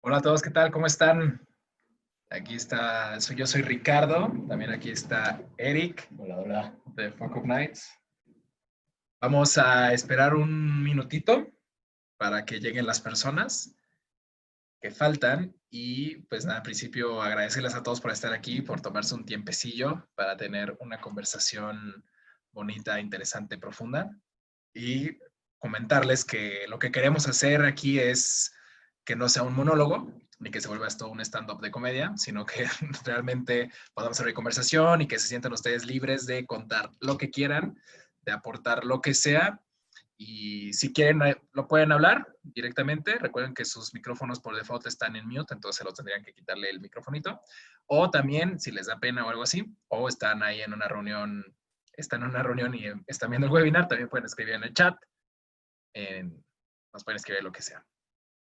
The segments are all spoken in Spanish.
Hola a todos, ¿qué tal? ¿Cómo están? Aquí está, yo soy Ricardo, también aquí está Eric. Hola, hola. De Fuck Up Nights. Vamos a esperar un minutito para que lleguen las personas que faltan y pues nada, al principio agradecerles a todos por estar aquí, por tomarse un tiempecillo para tener una conversación bonita, interesante, profunda y comentarles que lo que queremos hacer aquí es que no sea un monólogo, ni que se vuelva esto un stand-up de comedia, sino que realmente podamos abrir conversación y que se sientan ustedes libres de contar lo que quieran, de aportar lo que sea. Y si quieren, lo pueden hablar directamente. Recuerden que sus micrófonos por default están en mute, entonces se los tendrían que quitarle el microfonito. O también, si les da pena o algo así, o están ahí en una reunión, están en una reunión y están viendo el webinar, también pueden escribir en el chat. Nos pueden escribir lo que sea.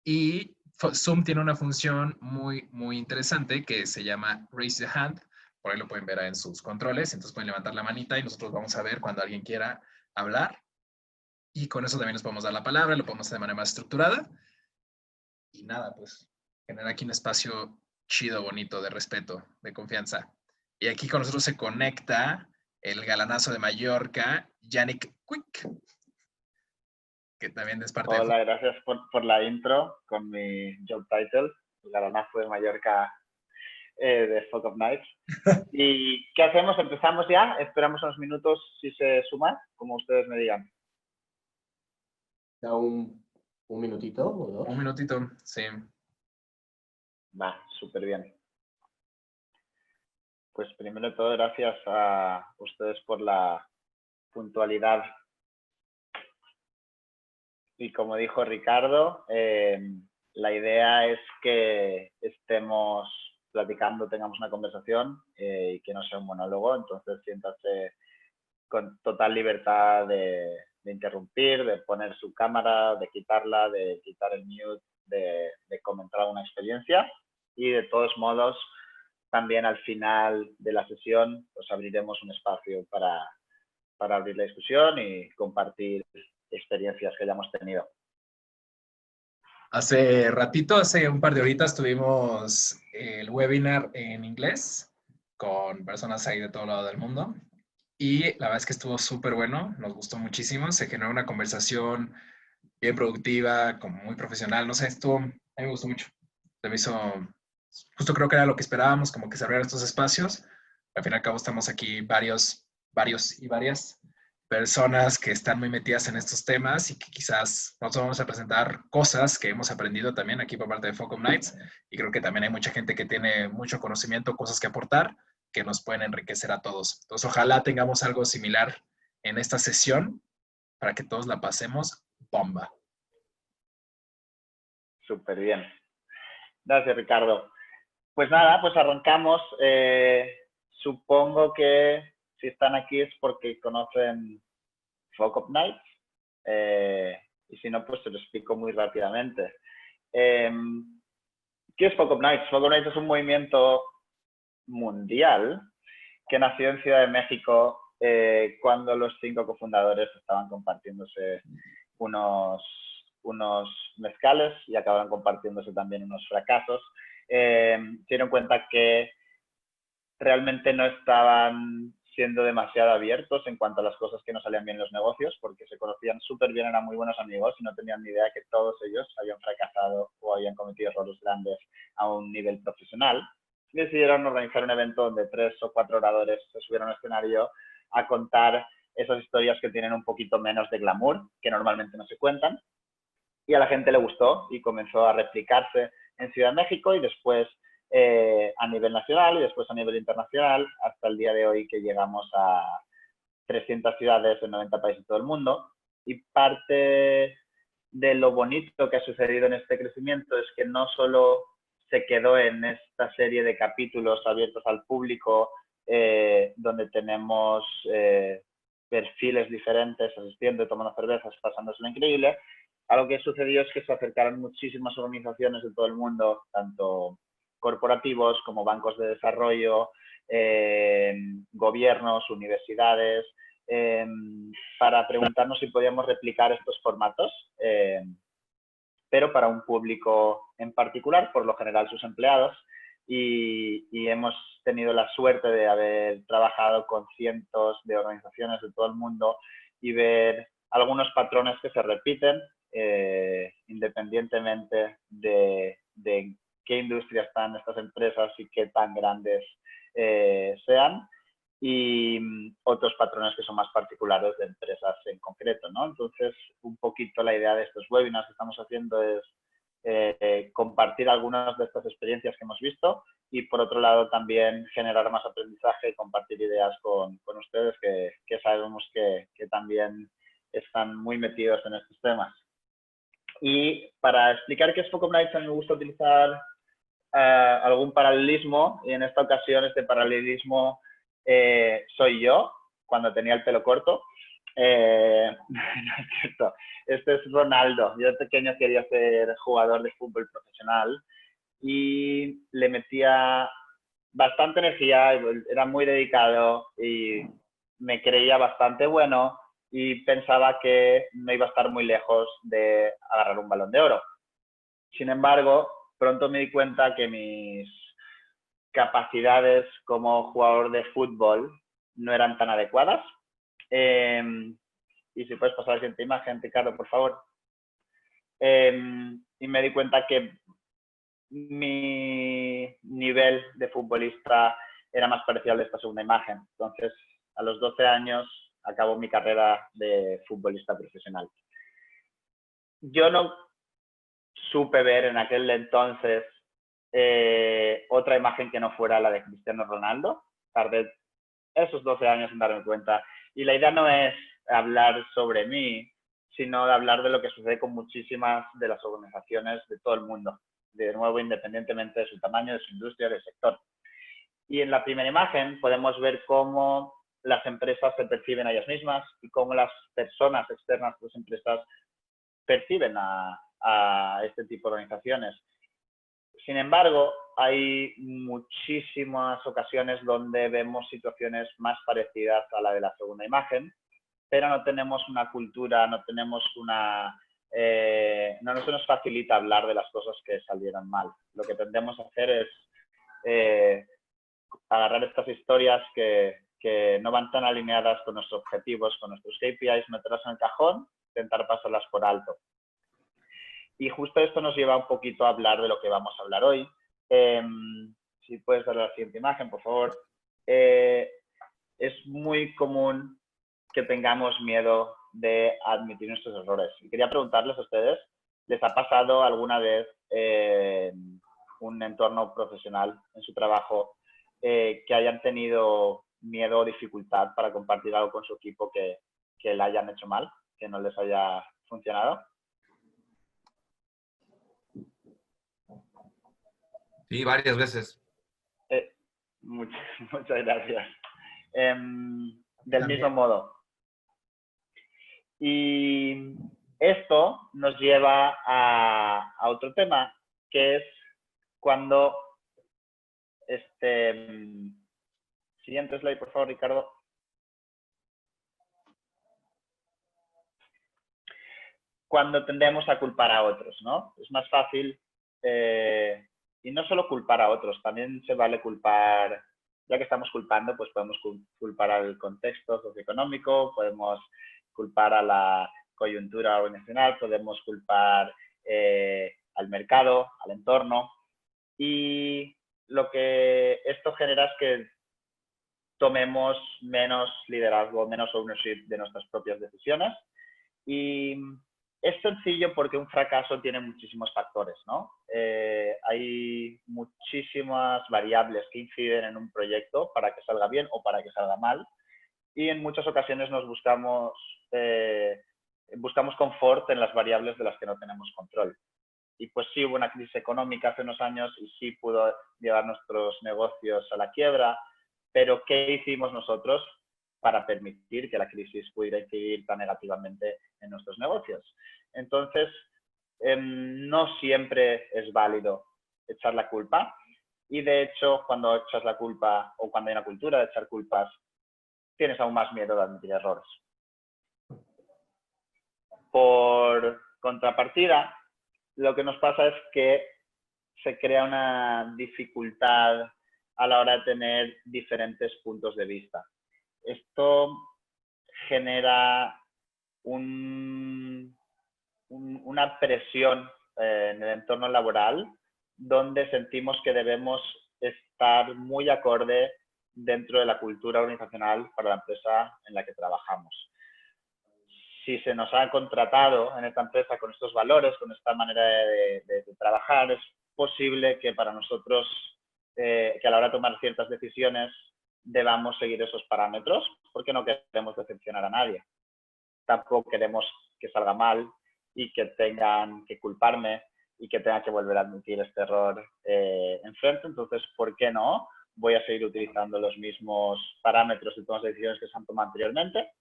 Y Zoom tiene una función muy interesante que se llama Raise the Hand. Por ahí lo pueden ver en sus controles. Entonces pueden levantar la manita y nosotros vamos a ver cuando alguien quiera hablar. Y con eso también nos podemos dar la palabra, lo podemos hacer de manera más estructurada. Y nada, pues generar aquí un espacio chido, bonito, de respeto, de confianza. Y aquí con nosotros se conecta el galanazo de Mallorca, Yannick Quick, que también es parte de... Hola, gracias por la intro con mi job title, el galanazo de Mallorca de Fuck Up Nights. ¿Y qué hacemos? ¿Empezamos ya? ¿Esperamos unos minutos si se suman? Como ustedes me digan. Da un minutito o dos. Un minutito, sí. Va, súper bien. Pues primero de todo, gracias a ustedes por la puntualidad. Y como dijo Ricardo, la idea es que estemos platicando, tengamos una conversación y que no sea un monólogo. Entonces siéntase con total libertad de interrumpir, de poner su cámara, de quitarla, de quitar el mute, de comentar una experiencia. Y de todos modos, también al final de la sesión, pues abriremos un espacio para abrir la discusión y compartir experiencias que hayamos tenido. Hace ratito, hace un par de horitas, tuvimos el webinar en inglés con personas ahí de todo lado del mundo. Y la verdad es que estuvo súper bueno, nos gustó muchísimo, se generó una conversación bien productiva, como muy profesional, no sé, a mí me gustó mucho. Se me hizo, justo creo que era lo que esperábamos, como que se abrieran estos espacios. Al fin y al cabo estamos aquí varios y varias personas que están muy metidas en estos temas y que quizás nosotros vamos a presentar cosas que hemos aprendido también aquí por parte de Fuck Up Nights, y creo que también hay mucha gente que tiene mucho conocimiento, cosas que aportar, que nos pueden enriquecer a todos. Entonces, ojalá tengamos algo similar en esta sesión para que todos la pasemos bomba. Súper bien. Gracias, Ricardo. Pues nada, pues arrancamos. Supongo que si están aquí es porque conocen Fuck Up Nights. Y si no, pues se lo explico muy rápidamente. ¿Qué es Fuck Up Nights? Fuck Up Nights es un movimiento mundial que nació en Ciudad de México cuando los 5 cofundadores estaban compartiéndose unos mezcales y acabaron compartiéndose también unos fracasos. Se dieron cuenta que realmente no estaban siendo demasiado abiertos en cuanto a las cosas que no salían bien en los negocios, porque se conocían súper bien, eran muy buenos amigos y no tenían ni idea que todos ellos habían fracasado o habían cometido errores grandes a un nivel profesional. Y decidieron organizar un evento donde 3 o 4 oradores se subieron al escenario a contar esas historias que tienen un poquito menos de glamour, que normalmente no se cuentan. Y a la gente le gustó y comenzó a replicarse en Ciudad de México y después a nivel nacional y después a nivel internacional, hasta el día de hoy que llegamos a 300 ciudades en 90 países de todo el mundo. Y parte de lo bonito que ha sucedido en este crecimiento es que no solo se quedó en esta serie de capítulos abiertos al público, donde tenemos perfiles diferentes asistiendo y tomando cervezas, pasándose increíble. Algo que sucedió es que se acercaron muchísimas organizaciones de todo el mundo, tanto corporativos como bancos de desarrollo, gobiernos, universidades, para preguntarnos si podíamos replicar estos formatos pero para un público en particular, por lo general sus empleados, y hemos tenido la suerte de haber trabajado con cientos de organizaciones de todo el mundo y ver algunos patrones que se repiten independientemente de qué industria están estas empresas y qué tan grandes sean, y otros patrones que son más particulares de empresas en concreto, ¿no? Entonces, un poquito la idea de estos webinars que estamos haciendo es compartir algunas de estas experiencias que hemos visto y, por otro lado, también generar más aprendizaje y compartir ideas con ustedes que sabemos que también están muy metidos en estos temas. Y para explicar qué es Focus Nights, a mí me gusta utilizar algún paralelismo, y en esta ocasión este paralelismo soy yo, cuando tenía el pelo corto. No es cierto. Este es Ronaldo. Yo de pequeño quería ser jugador de fútbol profesional y le metía bastante energía, era muy dedicado y me creía bastante bueno y pensaba que no iba a estar muy lejos de agarrar un Balón de Oro. Sin embargo, pronto me di cuenta que mis capacidades como jugador de fútbol no eran tan adecuadas. Y si puedes pasar a la siguiente imagen, Ricardo, por favor. Y me di cuenta que mi nivel de futbolista era más parecido al de esta segunda imagen. Entonces, a los 12 años, acabo mi carrera de futbolista profesional. Yo no supe ver en aquel entonces otra imagen que no fuera la de Cristiano Ronaldo. Tardé esos 12 años en darme cuenta. Y la idea no es hablar sobre mí, sino de hablar de lo que sucede con muchísimas de las organizaciones de todo el mundo, de nuevo, independientemente de su tamaño, de su industria, del sector. Y en la primera imagen podemos ver cómo las empresas se perciben a ellas mismas y cómo las personas externas de las empresas perciben a este tipo de organizaciones. Sin embargo, hay muchísimas ocasiones donde vemos situaciones más parecidas a la de la segunda imagen, pero no tenemos una cultura, no tenemos una... no se nos facilita hablar de las cosas que salieron mal. Lo que tendemos a hacer es agarrar estas historias que no van tan alineadas con nuestros objetivos, con nuestros KPIs, meterlas en el cajón, intentar pasarlas por alto. Y justo esto nos lleva un poquito a hablar de lo que vamos a hablar hoy. Si puedes dar la siguiente imagen, por favor. Es muy común que tengamos miedo de admitir nuestros errores. Y quería preguntarles a ustedes, ¿les ha pasado alguna vez en un entorno profesional, en su trabajo, que hayan tenido miedo o dificultad para compartir algo con su equipo que le hayan hecho mal, que no les haya funcionado? Sí, varias veces. Muchas gracias. Del mismo modo. Y esto nos lleva a otro tema, que es cuando... Siguiente slide, por favor, Ricardo. Cuando tendemos a culpar a otros, ¿no? Es más fácil... y no solo culpar a otros, también se vale culpar, ya que estamos culpando, pues podemos culpar al contexto socioeconómico, podemos culpar a la coyuntura organizacional, podemos culpar al mercado, al entorno. Y lo que esto genera es que tomemos menos liderazgo, menos ownership de nuestras propias decisiones. Y es sencillo porque un fracaso tiene muchísimos factores, ¿no? Hay muchísimas variables que inciden en un proyecto para que salga bien o para que salga mal. Y en muchas ocasiones nos buscamos confort en las variables de las que no tenemos control. Y pues sí hubo una crisis económica hace unos años y sí pudo llevar nuestros negocios a la quiebra, pero ¿qué hicimos nosotros para permitir que la crisis pudiera incidir tan negativamente en nuestros negocios? Entonces, no siempre es válido echar la culpa y, de hecho, cuando echas la culpa o cuando hay una cultura de echar culpas, tienes aún más miedo de admitir errores. Por contrapartida, lo que nos pasa es que se crea una dificultad a la hora de tener diferentes puntos de vista. Esto genera una presión en el entorno laboral donde sentimos que debemos estar muy acorde dentro de la cultura organizacional para la empresa en la que trabajamos. Si se nos ha contratado en esta empresa con estos valores, con esta manera de trabajar, es posible que para nosotros, que a la hora de tomar ciertas decisiones, debamos seguir esos parámetros, porque no queremos decepcionar a nadie. Tampoco queremos que salga mal y que tengan que culparme y que tenga que volver a admitir este error enfrente. Entonces, ¿por qué no? Voy a seguir utilizando los mismos parámetros y tomas de decisiones que se han tomado anteriormente.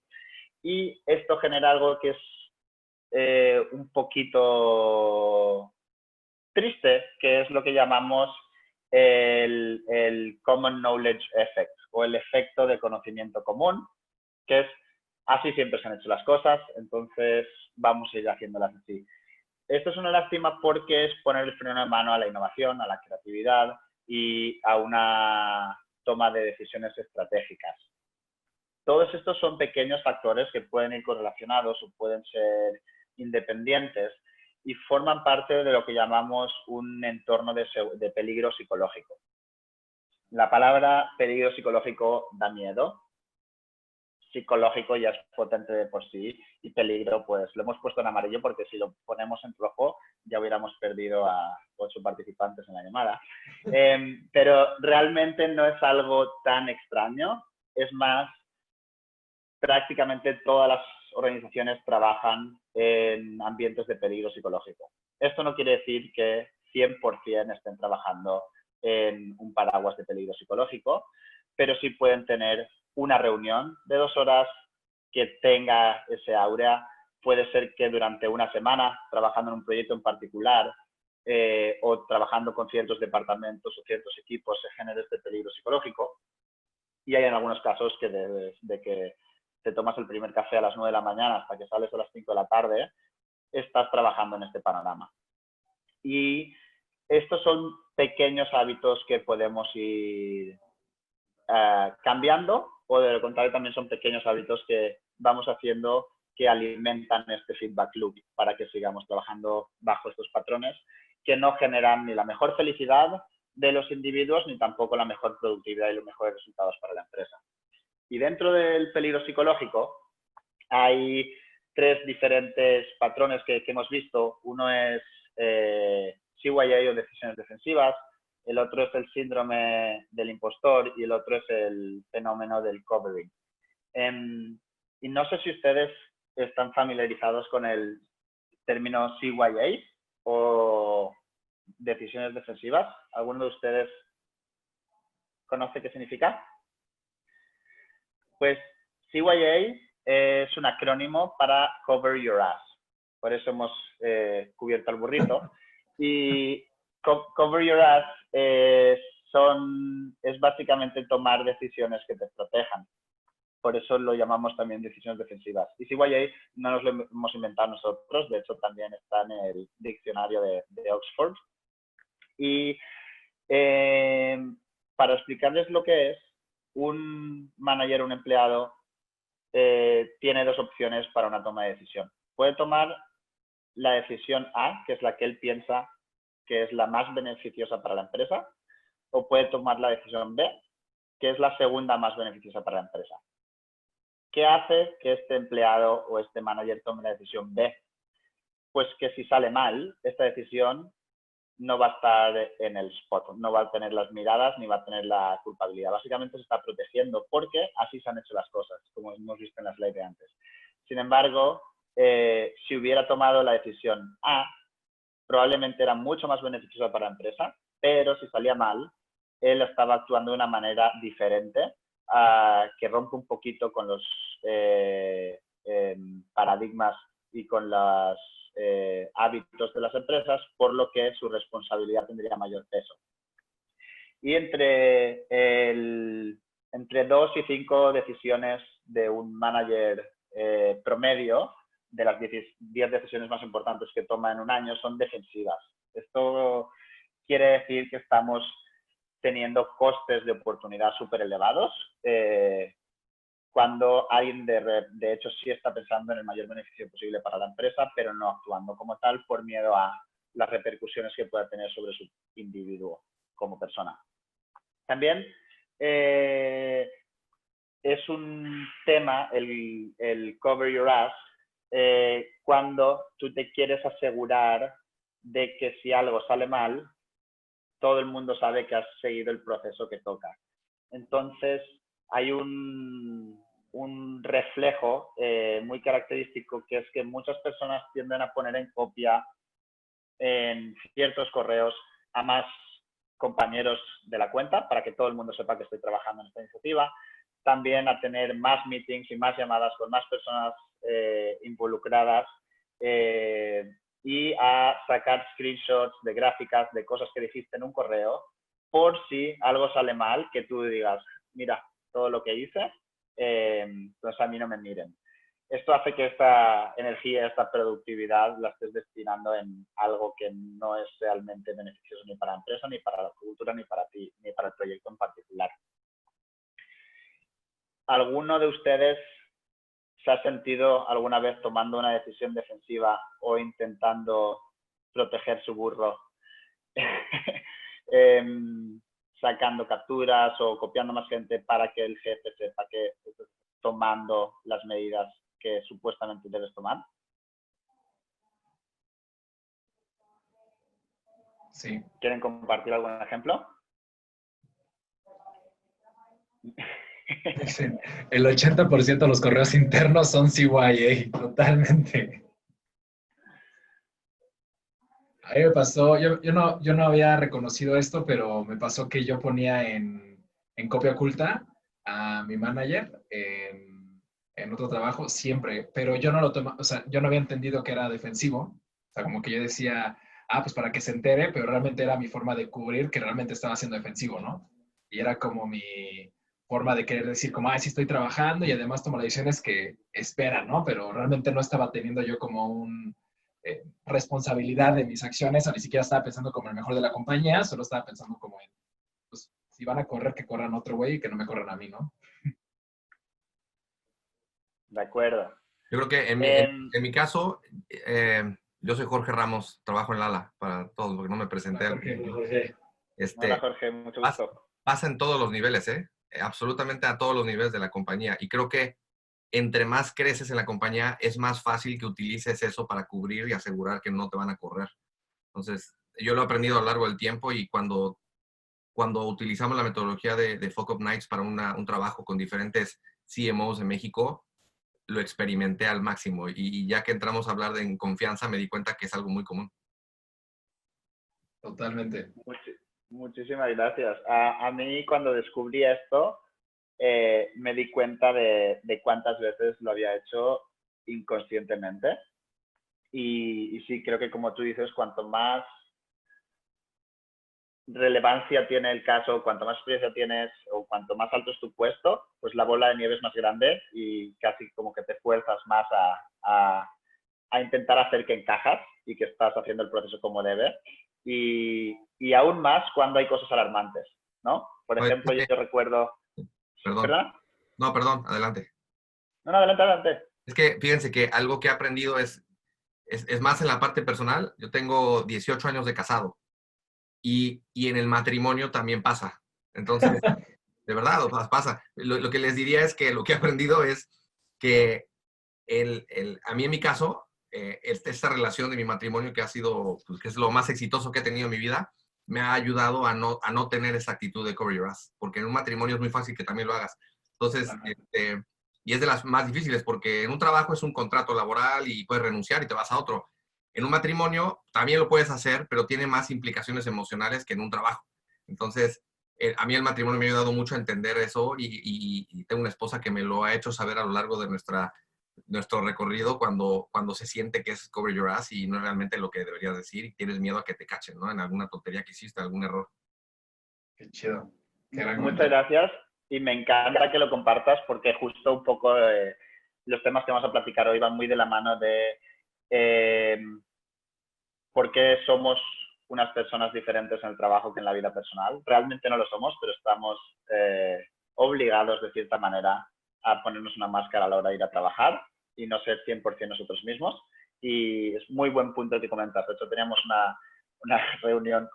Y esto genera algo que es un poquito triste, que es lo que llamamos el Common Knowledge Effect, o el efecto de conocimiento común, que es así siempre se han hecho las cosas, entonces vamos a ir haciéndolas así. Esto es una lástima porque es poner el freno de mano a la innovación, a la creatividad y a una toma de decisiones estratégicas. Todos estos son pequeños factores que pueden ir correlacionados o pueden ser independientes y forman parte de lo que llamamos un entorno de peligro psicológico. La palabra peligro psicológico da miedo. Psicológico ya es potente de por sí y peligro pues lo hemos puesto en amarillo porque si lo ponemos en rojo ya hubiéramos perdido a 8 participantes en la llamada. Pero realmente no es algo tan extraño, es más, prácticamente todas las organizaciones trabajan en ambientes de peligro psicológico. Esto no quiere decir que 100% estén trabajando en un paraguas de peligro psicológico, pero sí pueden tener una reunión de 2 horas que tenga ese áurea. Puede ser que durante una semana, trabajando en un proyecto en particular o trabajando con ciertos departamentos o ciertos equipos, se genere este peligro psicológico. Y hay en algunos casos que de que te tomas el primer café a las 9 de la mañana hasta que sales a las 5 de la tarde, estás trabajando en este panorama. Y estos son pequeños hábitos que podemos ir cambiando, o de lo contrario también son pequeños hábitos que vamos haciendo que alimentan este feedback loop para que sigamos trabajando bajo estos patrones que no generan ni la mejor felicidad de los individuos ni tampoco la mejor productividad y los mejores resultados para la empresa. Y dentro del peligro psicológico hay 3 diferentes patrones que hemos visto. Uno es CYA o decisiones defensivas, el otro es el síndrome del impostor y el otro es el fenómeno del covering. Y no sé si ustedes están familiarizados con el término CYA o decisiones defensivas. ¿Alguno de ustedes conoce qué significa? Pues CYA es un acrónimo para Cover Your Ass. Por eso hemos cubierto al burrito. Y Cover Your Ass es básicamente tomar decisiones que te protejan. Por eso lo llamamos también decisiones defensivas. Y CYA no nos lo hemos inventado nosotros, de hecho también está en el diccionario de Oxford. Y para explicarles lo que es, un manager, un empleado, tiene 2 opciones para una toma de decisión. Puede tomar la decisión A, que es la que él piensa que es la más beneficiosa para la empresa, o puede tomar la decisión B, que es la segunda más beneficiosa para la empresa. ¿Qué hace que este empleado o este manager tome la decisión B? Pues que si sale mal, esta decisión no va a estar en el spot, no va a tener las miradas ni va a tener la culpabilidad. Básicamente se está protegiendo porque así se han hecho las cosas, como hemos visto en la slide de antes. Sin embargo, si hubiera tomado la decisión A, probablemente era mucho más beneficiosa para la empresa, pero si salía mal, él estaba actuando de una manera diferente, que rompe un poquito con los paradigmas y con los hábitos de las empresas, por lo que su responsabilidad tendría mayor peso. Y entre 2 y 5 decisiones de un manager promedio, de las 10 decisiones más importantes que toma en un año son defensivas. Esto quiere decir que estamos teniendo costes de oportunidad súper elevados, cuando alguien de hecho sí está pensando en el mayor beneficio posible para la empresa, pero no actuando como tal por miedo a las repercusiones que pueda tener sobre su individuo como persona. También es un tema, el cover your ass, cuando tú te quieres asegurar de que si algo sale mal, todo el mundo sabe que has seguido el proceso que toca. Entonces, hay un reflejo muy característico, que es que muchas personas tienden a poner en copia en ciertos correos a más compañeros de la cuenta para que todo el mundo sepa que estoy trabajando en esta iniciativa. También a tener más meetings y más llamadas con más personas involucradas y a sacar screenshots de gráficas de cosas que dijiste en un correo por si algo sale mal, que tú digas, mira, todo lo que hice, entonces a mí no me miren. Esto hace que esta energía, esta productividad la estés destinando en algo que no es realmente beneficioso ni para la empresa, ni para la cultura, ni para ti, ni para el proyecto en particular. ¿Alguno de ustedes se ha sentido alguna vez tomando una decisión defensiva o intentando proteger su burro, sacando capturas o copiando más gente para que el jefe sepa que estás tomando las medidas que supuestamente debes tomar? Sí. ¿Quieren compartir algún ejemplo? El 80% de los correos internos son CYA, totalmente. A mí me pasó, yo no había reconocido esto, pero me pasó que yo ponía en copia oculta a mi manager en otro trabajo siempre, pero yo no lo tomaba, o sea, yo no había entendido que era defensivo. O sea, como que yo decía, pues para que se entere, pero realmente era mi forma de cubrir que realmente estaba siendo defensivo, ¿no? Y era como mi forma de querer decir como, sí estoy trabajando y además tomo las decisiones que esperan, ¿no? Pero realmente no estaba teniendo yo como responsabilidad de mis acciones, o ni siquiera estaba pensando como el mejor de la compañía, solo estaba pensando como en, pues, si van a correr, que corran otro güey y que no me corran a mí, ¿no? De acuerdo. Yo creo que en mi caso, yo soy Jorge Ramos, trabajo en Lala, para todos, porque no me presenté. Jorge. Hola, Jorge, mucho gusto. Pasa en todos los niveles, absolutamente a todos los niveles de la compañía. Y creo que entre más creces en la compañía, es más fácil que utilices eso para cubrir y asegurar que no te van a correr. Entonces, yo lo he aprendido a lo largo del tiempo y cuando utilizamos la metodología de Fuck Up Nights para un trabajo con diferentes CMOs en México, lo experimenté al máximo. Y ya que entramos a hablar de en confianza, me di cuenta que es algo muy común. Totalmente. Muchísimas gracias. A mí, cuando descubrí esto, me di cuenta de cuántas veces lo había hecho inconscientemente. Y sí, creo que como tú dices, cuanto más relevancia tiene el caso, cuanto más experiencia tienes o cuanto más alto es tu puesto, pues la bola de nieve es más grande y casi como que te fuerzas más a intentar hacer que encajas y que estás haciendo el proceso como debe. Y aún más cuando hay cosas alarmantes, ¿no? Por ejemplo, yo recuerdo... Perdón. ¿Perdón? No, perdón, adelante. No, adelante. Es que fíjense que algo que he aprendido es más en la parte personal. Yo tengo 18 años de casado y en el matrimonio también pasa. Entonces, de verdad, o sea, pasa. Lo que les diría es que lo que he aprendido es que a mí en mi caso, esta relación de mi matrimonio que ha sido, pues, que es lo más exitoso que he tenido en mi vida, me ha ayudado a no tener esa actitud de cover your ass, porque en un matrimonio es muy fácil que también lo hagas. Entonces, y es de las más difíciles, porque en un trabajo es un contrato laboral y puedes renunciar y te vas a otro. En un matrimonio también lo puedes hacer, pero tiene más implicaciones emocionales que en un trabajo. Entonces, a mí el matrimonio me ha ayudado mucho a entender eso y tengo una esposa que me lo ha hecho saber a lo largo de nuestro recorrido cuando se siente que es cover your ass y no es realmente lo que deberías decir y tienes miedo a que te cachen, ¿no? En alguna tontería que hiciste, algún error. Qué chido. Muchas gracias y me encanta que lo compartas porque justo un poco los temas que vamos a platicar hoy van muy de la mano de por qué somos unas personas diferentes en el trabajo que en la vida personal. Realmente no lo somos, pero estamos obligados de cierta manera a ponernos una máscara a la hora de ir a trabajar y no ser 100% nosotros mismos. Y es muy buen punto el que comentas. De hecho, teníamos una reunión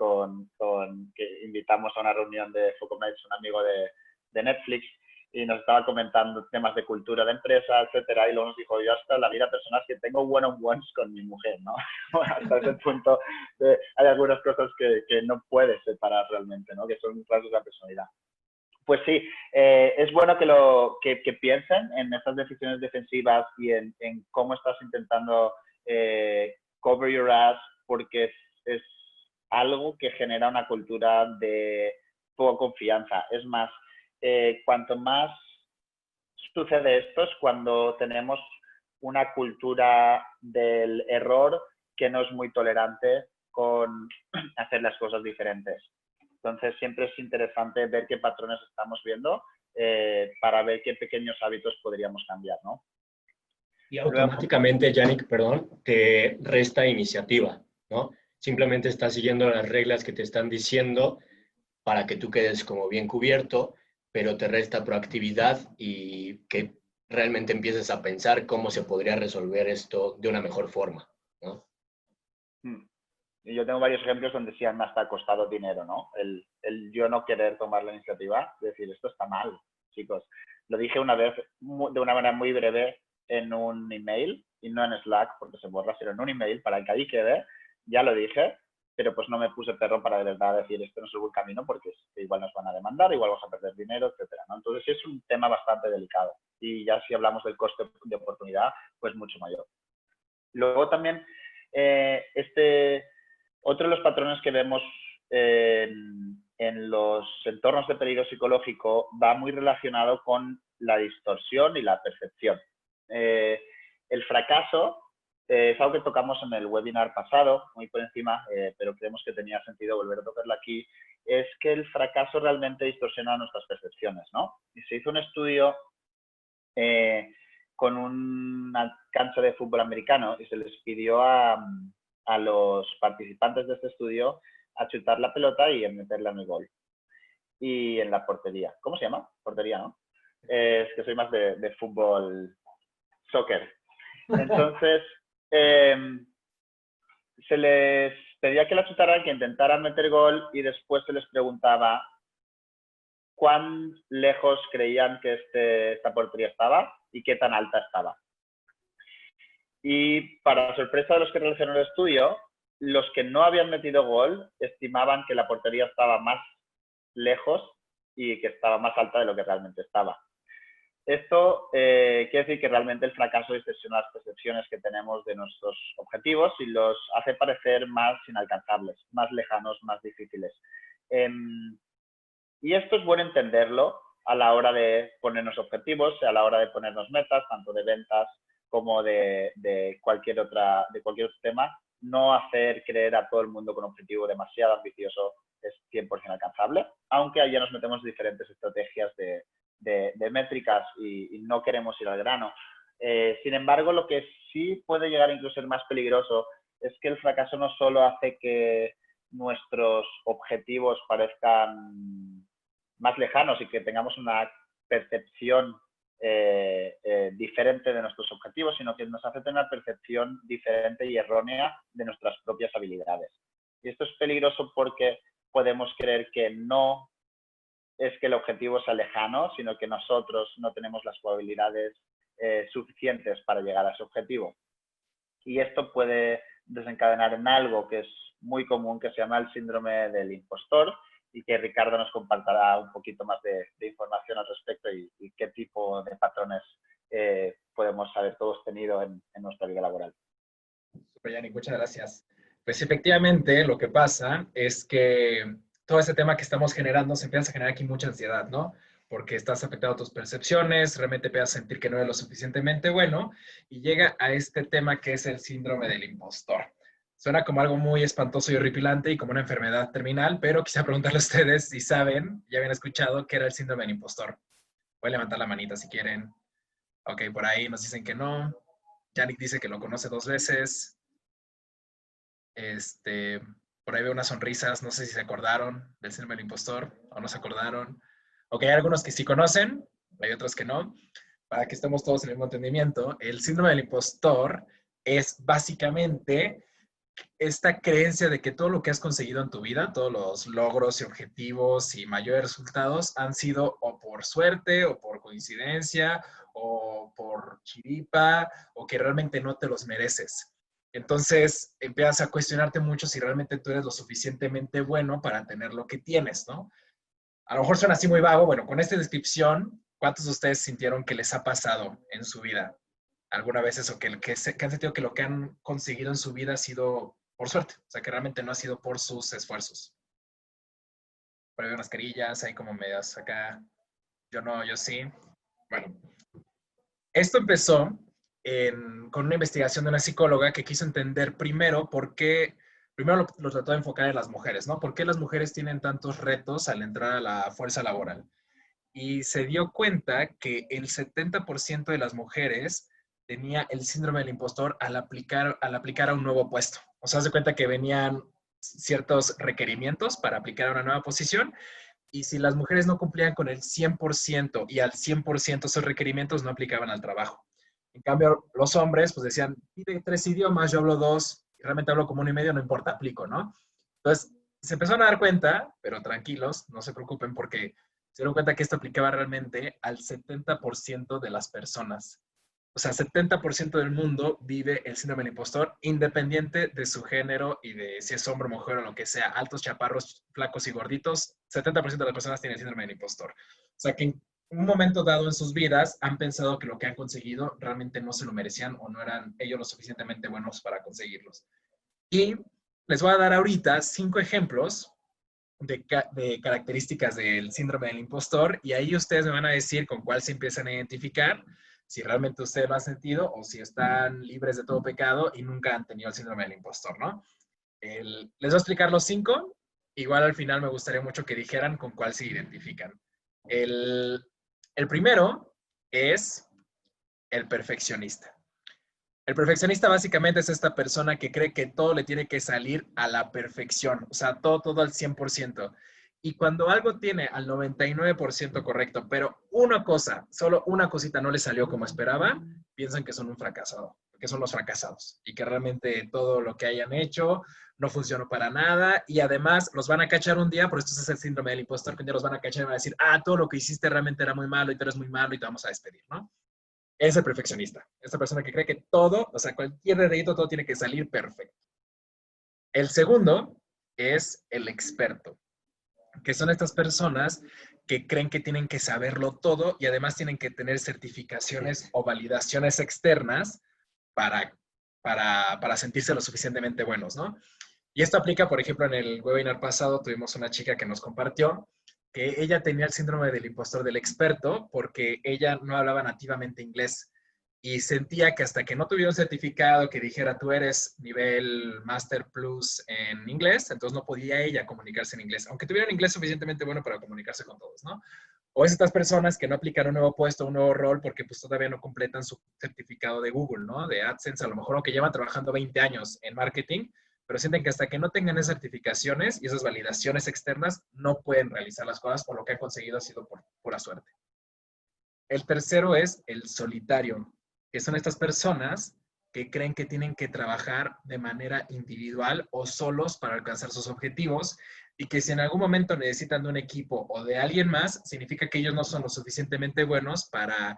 que invitamos a una reunión de Focus Nights, un amigo de Netflix, y nos estaba comentando temas de cultura de empresa, etcétera, y luego nos dijo, yo hasta la vida personal es que tengo one-on-ones con mi mujer, ¿no? Hasta ese punto hay algunas cosas que no puedes separar realmente, ¿no? Que son rasgos de la personalidad. Pues sí, es bueno que piensen en estas decisiones defensivas y en cómo estás intentando cover your ass, porque es algo que genera una cultura de poca confianza. Es más, cuanto más sucede esto es cuando tenemos una cultura del error que no es muy tolerante con hacer las cosas diferentes. Entonces, siempre es interesante ver qué patrones estamos viendo para ver qué pequeños hábitos podríamos cambiar, ¿no? Y automáticamente, Yannick, perdón, te resta iniciativa, ¿no? Simplemente estás siguiendo las reglas que te están diciendo para que tú quedes como bien cubierto, pero te resta proactividad y que realmente empieces a pensar cómo se podría resolver esto de una mejor forma, ¿no? Y yo tengo varios ejemplos donde sí me hasta costado dinero, ¿no? El yo no querer tomar la iniciativa, decir, esto está mal, chicos. Lo dije una vez de una manera muy breve en un email, y no en Slack, porque se borra, sino en un email, para que ahí quede, ya lo dije, pero pues no me puse perro para de verdad decir, esto no es el buen camino, porque igual nos van a demandar, igual vamos a perder dinero, etcétera, ¿no? Entonces es un tema bastante delicado. Y ya si hablamos del coste de oportunidad, pues mucho mayor. Luego también, otro de los patrones que vemos en los entornos de peligro psicológico va muy relacionado con la distorsión y la percepción. El fracaso es algo que tocamos en el webinar pasado, muy por encima, pero creemos que tenía sentido volver a tocarlo aquí, es que el fracaso realmente distorsiona nuestras percepciones, ¿no? Y se hizo un estudio con una cancha de fútbol americano y se les pidió a los participantes de este estudio a chutar la pelota y a meterla en el gol. Y en la portería. ¿Cómo se llama? Portería, ¿no? Es que soy más de fútbol, soccer. Entonces, se les pedía que la chutaran, que intentaran meter gol y después se les preguntaba cuán lejos creían que esta portería estaba y qué tan alta estaba. Y para sorpresa de los que realizaron el estudio, los que no habían metido gol estimaban que la portería estaba más lejos y que estaba más alta de lo que realmente estaba. Esto quiere decir que realmente el fracaso distorsiona las percepciones que tenemos de nuestros objetivos y los hace parecer más inalcanzables, más lejanos, más difíciles. Y esto es bueno entenderlo a la hora de ponernos objetivos, a la hora de ponernos metas, tanto de ventas como de cualquier otro tema. No hacer creer a todo el mundo que un objetivo demasiado ambicioso es 100% alcanzable, aunque allá nos metemos en diferentes estrategias de métricas y no queremos ir al grano. Sin embargo, lo que sí puede llegar incluso a ser más peligroso es que el fracaso no solo hace que nuestros objetivos parezcan más lejanos y que tengamos una percepción diferente de nuestros objetivos, sino que nos hace tener una percepción diferente y errónea de nuestras propias habilidades. Y esto es peligroso porque podemos creer que no es que el objetivo sea lejano, sino que nosotros no tenemos las probabilidades suficientes para llegar a ese objetivo. Y esto puede desencadenar en algo que es muy común, que se llama el síndrome del impostor, y que Ricardo nos compartirá un poquito más de información al respecto y qué tipo de patrones podemos haber todos tenido en nuestra vida laboral. Super, Yannick, muchas gracias. Pues efectivamente lo que pasa es que todo ese tema que estamos generando se empieza a generar aquí mucha ansiedad, ¿no? Porque estás afectando tus percepciones, realmente empiezas a sentir que no eres lo suficientemente bueno y llega a este tema que es el síndrome del impostor. Suena como algo muy espantoso y horripilante y como una enfermedad terminal, pero quisiera preguntarle a ustedes si saben, ya habían escuchado qué era el síndrome del impostor. Pueden levantar la manita si quieren. Ok, por ahí nos dicen que no. Yannick dice que lo conoce 2 veces. Por ahí veo unas sonrisas, no sé si se acordaron del síndrome del impostor o no se acordaron. Ok, hay algunos que sí conocen, hay otros que no. Para que estemos todos en el mismo entendimiento, el síndrome del impostor es básicamente esta creencia de que todo lo que has conseguido en tu vida, todos los logros y objetivos y mayores resultados han sido o por suerte o por coincidencia o por chiripa o que realmente no te los mereces. Entonces empiezas a cuestionarte mucho si realmente tú eres lo suficientemente bueno para tener lo que tienes, ¿no? A lo mejor suena así muy vago. Bueno, con esta descripción, ¿cuántos de ustedes sintieron que les ha pasado en su vida alguna vez eso, que han sentido que lo que han conseguido en su vida ha sido por suerte? O sea, que realmente no ha sido por sus esfuerzos. Por ahí veo unas carillas, hay como medias acá. Yo no, yo sí. Bueno, esto empezó con una investigación de una psicóloga que quiso entender primero por qué, primero lo trató de enfocar en las mujeres, ¿no? ¿Por qué las mujeres tienen tantos retos al entrar a la fuerza laboral? Y se dio cuenta que el 70% de las mujeres tenía el síndrome del impostor al aplicar a un nuevo puesto. O sea, se cuenta que venían ciertos requerimientos para aplicar a una nueva posición y si las mujeres no cumplían con el 100% y al 100% esos requerimientos no aplicaban al trabajo. En cambio, los hombres pues decían, pide 3 idiomas, yo hablo 2, y realmente hablo como 1 y medio, no importa, aplico, ¿no? Entonces, se empezaron a dar cuenta, pero tranquilos, no se preocupen porque se dieron cuenta que esto aplicaba realmente al 70% de las personas. O sea, 70% del mundo vive el síndrome del impostor, independiente de su género y de si es hombre o mujer o lo que sea, altos, chaparros, flacos y gorditos, 70% de las personas tienen síndrome del impostor. O sea, que en un momento dado en sus vidas han pensado que lo que han conseguido realmente no se lo merecían o no eran ellos lo suficientemente buenos para conseguirlos. Y les voy a dar ahorita 5 ejemplos de características del síndrome del impostor y ahí ustedes me van a decir con cuál se empiezan a identificar, si realmente ustedes lo han sentido o si están libres de todo pecado y nunca han tenido el síndrome del impostor, ¿no? Les voy a explicar los 5. Igual al final me gustaría mucho que dijeran con cuál se identifican. El primero es el perfeccionista. El perfeccionista básicamente es esta persona que cree que todo le tiene que salir a la perfección, o sea, todo al 100%. Y cuando algo tiene al 99% correcto, pero una cosa, solo una cosita no le salió como esperaba, piensan que son un fracasado, que son los fracasados y que realmente todo lo que hayan hecho no funcionó para nada y además los van a cachar un día, por esto es el síndrome del impostor, que un día los van a cachar y van a decir, todo lo que hiciste realmente era muy malo y tú eres muy malo y te vamos a despedir, ¿no? Es el perfeccionista. Esta persona que cree que todo, o sea, cualquier dedito, todo tiene que salir perfecto. El segundo es el experto, que son estas personas que creen que tienen que saberlo todo y además tienen que tener certificaciones o validaciones externas para sentirse lo suficientemente buenos, ¿no? Y esto aplica, por ejemplo, en el webinar pasado tuvimos una chica que nos compartió que ella tenía el síndrome del impostor del experto porque ella no hablaba nativamente inglés y sentía que hasta que no tuviera un certificado que dijera tú eres nivel Master Plus en inglés, entonces no podía ella comunicarse en inglés, aunque tuviera un inglés suficientemente bueno para comunicarse con todos, ¿no? O es estas personas que no aplican un nuevo puesto, un nuevo rol, porque pues todavía no completan su certificado de Google, ¿no? De AdSense, a lo mejor aunque llevan trabajando 20 años en marketing, pero sienten que hasta que no tengan esas certificaciones y esas validaciones externas, no pueden realizar las cosas por lo que han conseguido ha sido por pura suerte. El tercero es el solitario, que son estas personas que creen que tienen que trabajar de manera individual o solos para alcanzar sus objetivos y que si en algún momento necesitan de un equipo o de alguien más, significa que ellos no son lo suficientemente buenos para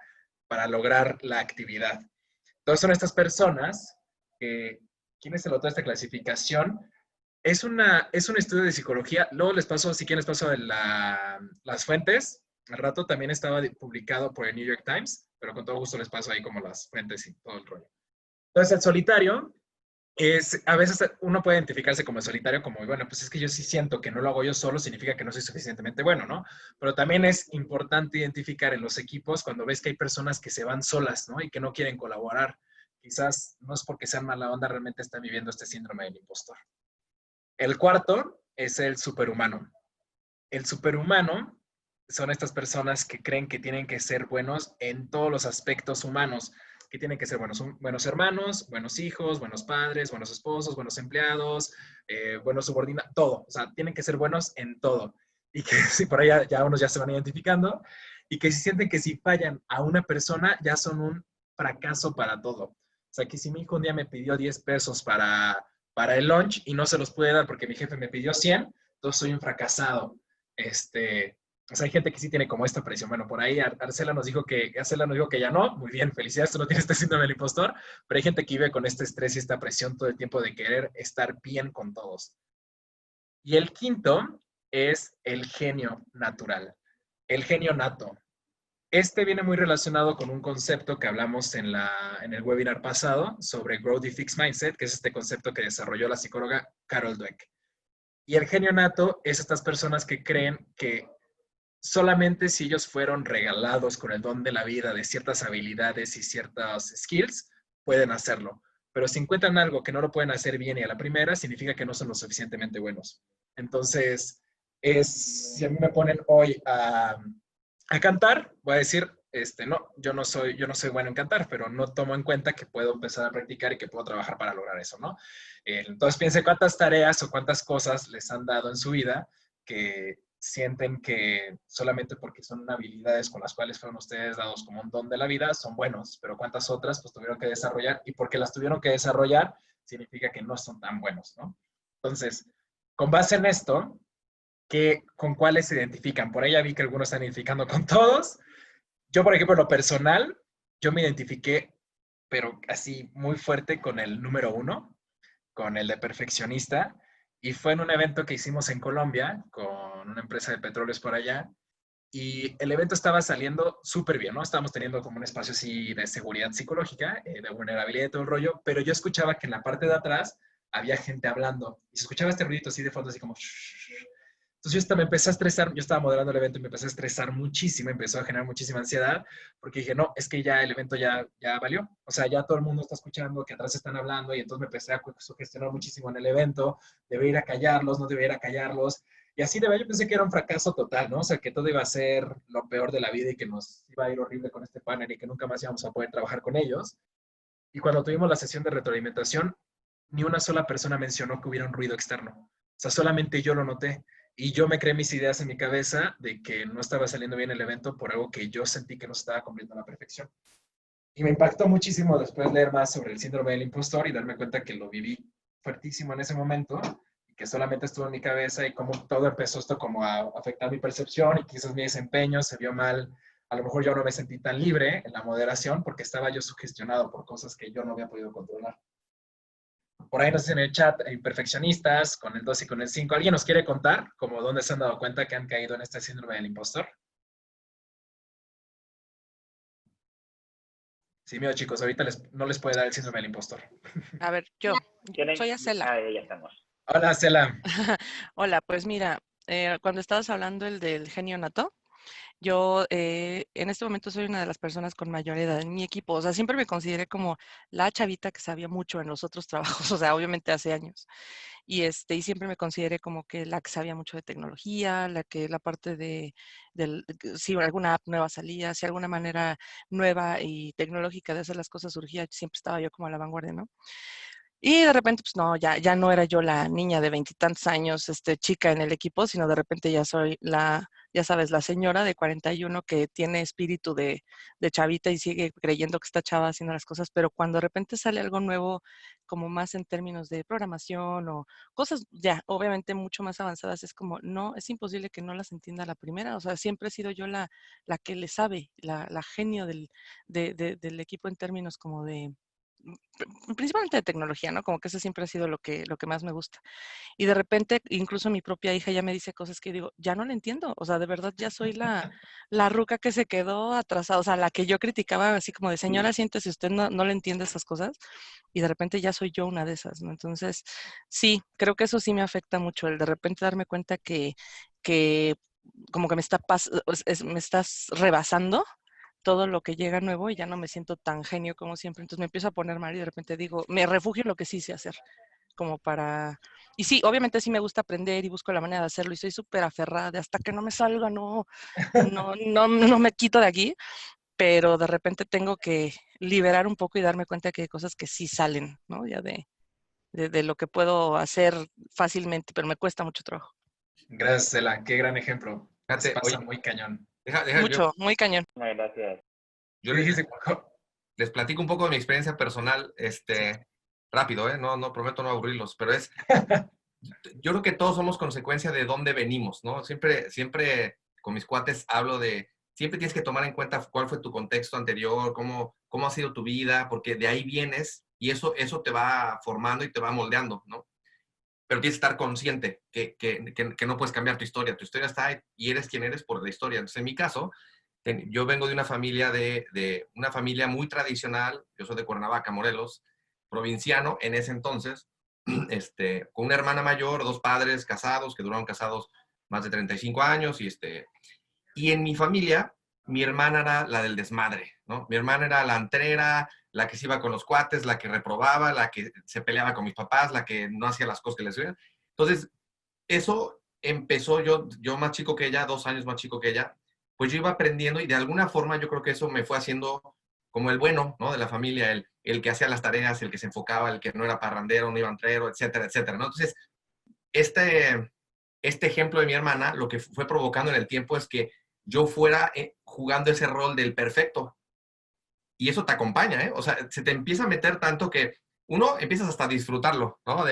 lograr la actividad. Entonces son estas personas que, ¿quién es el autor de esta clasificación? Es un estudio de psicología. Luego les paso, si quieren les paso las fuentes. Al rato también estaba publicado por el New York Times, pero con todo gusto les paso ahí como las fuentes y todo el rollo. Entonces el solitario a veces uno puede identificarse como solitario, como, bueno, pues es que yo sí siento que no lo hago yo solo, significa que no soy suficientemente bueno, ¿no? Pero también es importante identificar en los equipos cuando ves que hay personas que se van solas, ¿no? Y que no quieren colaborar. Quizás no es porque sean mala onda, realmente están viviendo este síndrome del impostor. El cuarto es el superhumano. El superhumano son estas personas que creen que tienen que ser buenos en todos los aspectos humanos, que tienen que ser buenos hermanos, buenos hijos, buenos padres, buenos esposos, buenos empleados, buenos subordinados, todo. O sea, tienen que ser buenos en todo. Y que si por ahí ya unos ya se van identificando, y que si sienten que si fallan a una persona, ya son un fracaso para todo. O sea, que si mi hijo un día me pidió 10 pesos para el lunch y no se los pude dar porque mi jefe me pidió 100, entonces soy un fracasado. O sea, hay gente que sí tiene como esta presión. Bueno, por ahí Arcela nos dijo que ya no. Muy bien, felicidades, tú no tienes este síndrome del impostor, pero hay gente que vive con este estrés y esta presión todo el tiempo de querer estar bien con todos. Y el quinto es el genio natural, el genio nato. Este viene muy relacionado con un concepto que hablamos en el webinar pasado sobre Growth y Fixed Mindset, que es este concepto que desarrolló la psicóloga Carol Dweck. Y el genio nato es estas personas que creen que solamente si ellos fueron regalados con el don de la vida de ciertas habilidades y ciertas skills, pueden hacerlo. Pero si encuentran algo que no lo pueden hacer bien y a la primera, significa que no son lo suficientemente buenos. Entonces, si a mí me ponen hoy a cantar, voy a decir, no, yo no soy bueno en cantar, pero no tomo en cuenta que puedo empezar a practicar y que puedo trabajar para lograr eso, ¿no? Entonces piense cuántas tareas o cuántas cosas les han dado en su vida que sienten que solamente porque son habilidades con las cuales fueron ustedes dados como un don de la vida, son buenos, pero cuántas otras pues tuvieron que desarrollar y porque las tuvieron que desarrollar significa que no son tan buenos, ¿no? Entonces, con base en esto, ¿con cuáles se identifican? Por ahí ya vi que algunos están identificando con todos. Yo, por ejemplo, en lo personal, yo me identifiqué, pero así muy fuerte con el número 1, con el de perfeccionista, y fue en un evento que hicimos en Colombia con una empresa de petróleos por allá, y el evento estaba saliendo súper bien, ¿no? Estábamos teniendo como un espacio así de seguridad psicológica, de vulnerabilidad y todo el rollo, pero yo escuchaba que en la parte de atrás había gente hablando, y se escuchaba este ruidito así de fondo, así como... Entonces me empecé a estresar, yo estaba moderando el evento y me empecé a estresar muchísimo, empezó a generar muchísima ansiedad, porque dije, no, es que ya el evento ya valió, o sea, ya todo el mundo está escuchando que atrás están hablando y entonces me empecé a sugestionar muchísimo en el evento, debe ir a callarlos, no debe ir a callarlos, y así de verdad yo pensé que era un fracaso total, ¿no? O sea, que todo iba a ser lo peor de la vida y que nos iba a ir horrible con este panel y que nunca más íbamos a poder trabajar con ellos. Y cuando tuvimos la sesión de retroalimentación, ni una sola persona mencionó que hubiera un ruido externo. O sea, solamente yo lo noté. Y yo me creé mis ideas en mi cabeza de que no estaba saliendo bien el evento por algo que yo sentí que no se estaba cumpliendo a la perfección. Y me impactó muchísimo después leer más sobre el síndrome del impostor y darme cuenta que lo viví fuertísimo en ese momento y que solamente estuvo en mi cabeza y cómo todo empezó esto como a afectar mi percepción y quizás mi desempeño se vio mal. A lo mejor yo no me sentí tan libre en la moderación porque estaba yo sugestionado por cosas que yo no había podido controlar. Por ahí nos dicen en el chat, perfeccionistas, con el 2 y con el 5. ¿Alguien nos quiere contar como dónde se han dado cuenta que han caído en este síndrome del impostor? Sí, mira chicos, ahorita no les puede dar el síndrome del impostor. A ver, yo soy Acela. Ya estamos. Hola, Cela. Hola, pues mira, cuando estabas hablando del genio nato, yo en este momento soy una de las personas con mayor edad en mi equipo. O sea, siempre me consideré como la chavita que sabía mucho en los otros trabajos, o sea, obviamente hace años. Y siempre me consideré como que la que sabía mucho de tecnología, la parte si alguna app nueva salía, si alguna manera nueva y tecnológica de hacer las cosas surgía, siempre estaba yo como a la vanguardia, ¿no? Y de repente, pues no, ya no era yo la niña de veintitantos años, chica en el equipo, sino de repente ya soy ya sabes, la señora de 41 que tiene espíritu de chavita y sigue creyendo que está chava haciendo las cosas, pero cuando de repente sale algo nuevo, como más en términos de programación o cosas ya, obviamente mucho más avanzadas, es como, no, es imposible que no las entienda a la primera, o sea, siempre he sido yo la que le sabe, la genio del equipo en términos como principalmente de tecnología, ¿no? Como que eso siempre ha sido lo que más me gusta. Y de repente, incluso mi propia hija ya me dice cosas que digo, ya no le entiendo. O sea, de verdad ya soy la ruca que se quedó atrasada. O sea, la que yo criticaba así como de, señora, siéntese, usted no le entiende esas cosas. Y de repente ya soy yo una de esas, ¿no? Entonces, sí, creo que eso sí me afecta mucho, el de repente darme cuenta que como que me estás rebasando todo lo que llega nuevo y ya no me siento tan genio como siempre. Entonces me empiezo a poner mal y de repente digo, me refugio en lo que sí sé hacer. como para... Y sí, obviamente sí me gusta aprender y busco la manera de hacerlo y soy súper aferrada de hasta que no me salga, no me quito de aquí, pero de repente tengo que liberar un poco y darme cuenta que hay cosas que sí salen, ¿no? Ya de lo que puedo hacer fácilmente, pero me cuesta mucho trabajo. Gracias, Cela. Qué gran ejemplo. Se Fíjate, pasa oye, muy cañón. Mucho, muy cañón. Muchas gracias. yo ¿Qué les, dijiste, Juanjo? les platico un poco de mi experiencia personal, rápido, ¿eh? No prometo no aburrirlos, pero yo creo que todos somos consecuencia de dónde venimos, ¿no? Siempre con mis cuates hablo de, siempre tienes que tomar en cuenta cuál fue tu contexto anterior, cómo ha sido tu vida, porque de ahí vienes y eso te va formando y te va moldeando, ¿no? Pero tienes que estar consciente que no puedes cambiar tu historia está ahí y eres quien eres por la historia. Entonces, en mi caso, yo vengo de una familia una familia muy tradicional, yo soy de Cuernavaca, Morelos, provinciano en ese entonces, con una hermana mayor, dos padres casados, que duraron casados más de 35 años, y en mi familia, mi hermana era la del desmadre, ¿no? Mi hermana era la antrera, la que se iba con los cuates, la que reprobaba, la que se peleaba con mis papás, la que no hacía las cosas que les decían. Entonces, eso empezó yo más chico que ella, 2 años más chico que ella, pues yo iba aprendiendo y de alguna forma yo creo que eso me fue haciendo como el bueno, ¿no? De la familia, el que hacía las tareas, el que se enfocaba, el que no era parrandero, no iba antrero, etcétera, etcétera, ¿no? Entonces, este ejemplo de mi hermana, lo que fue provocando en el tiempo es que yo fuera jugando ese rol del perfecto. Y eso te acompaña, ¿eh? O sea, se te empieza a meter tanto que uno empiezas hasta a disfrutarlo, ¿no?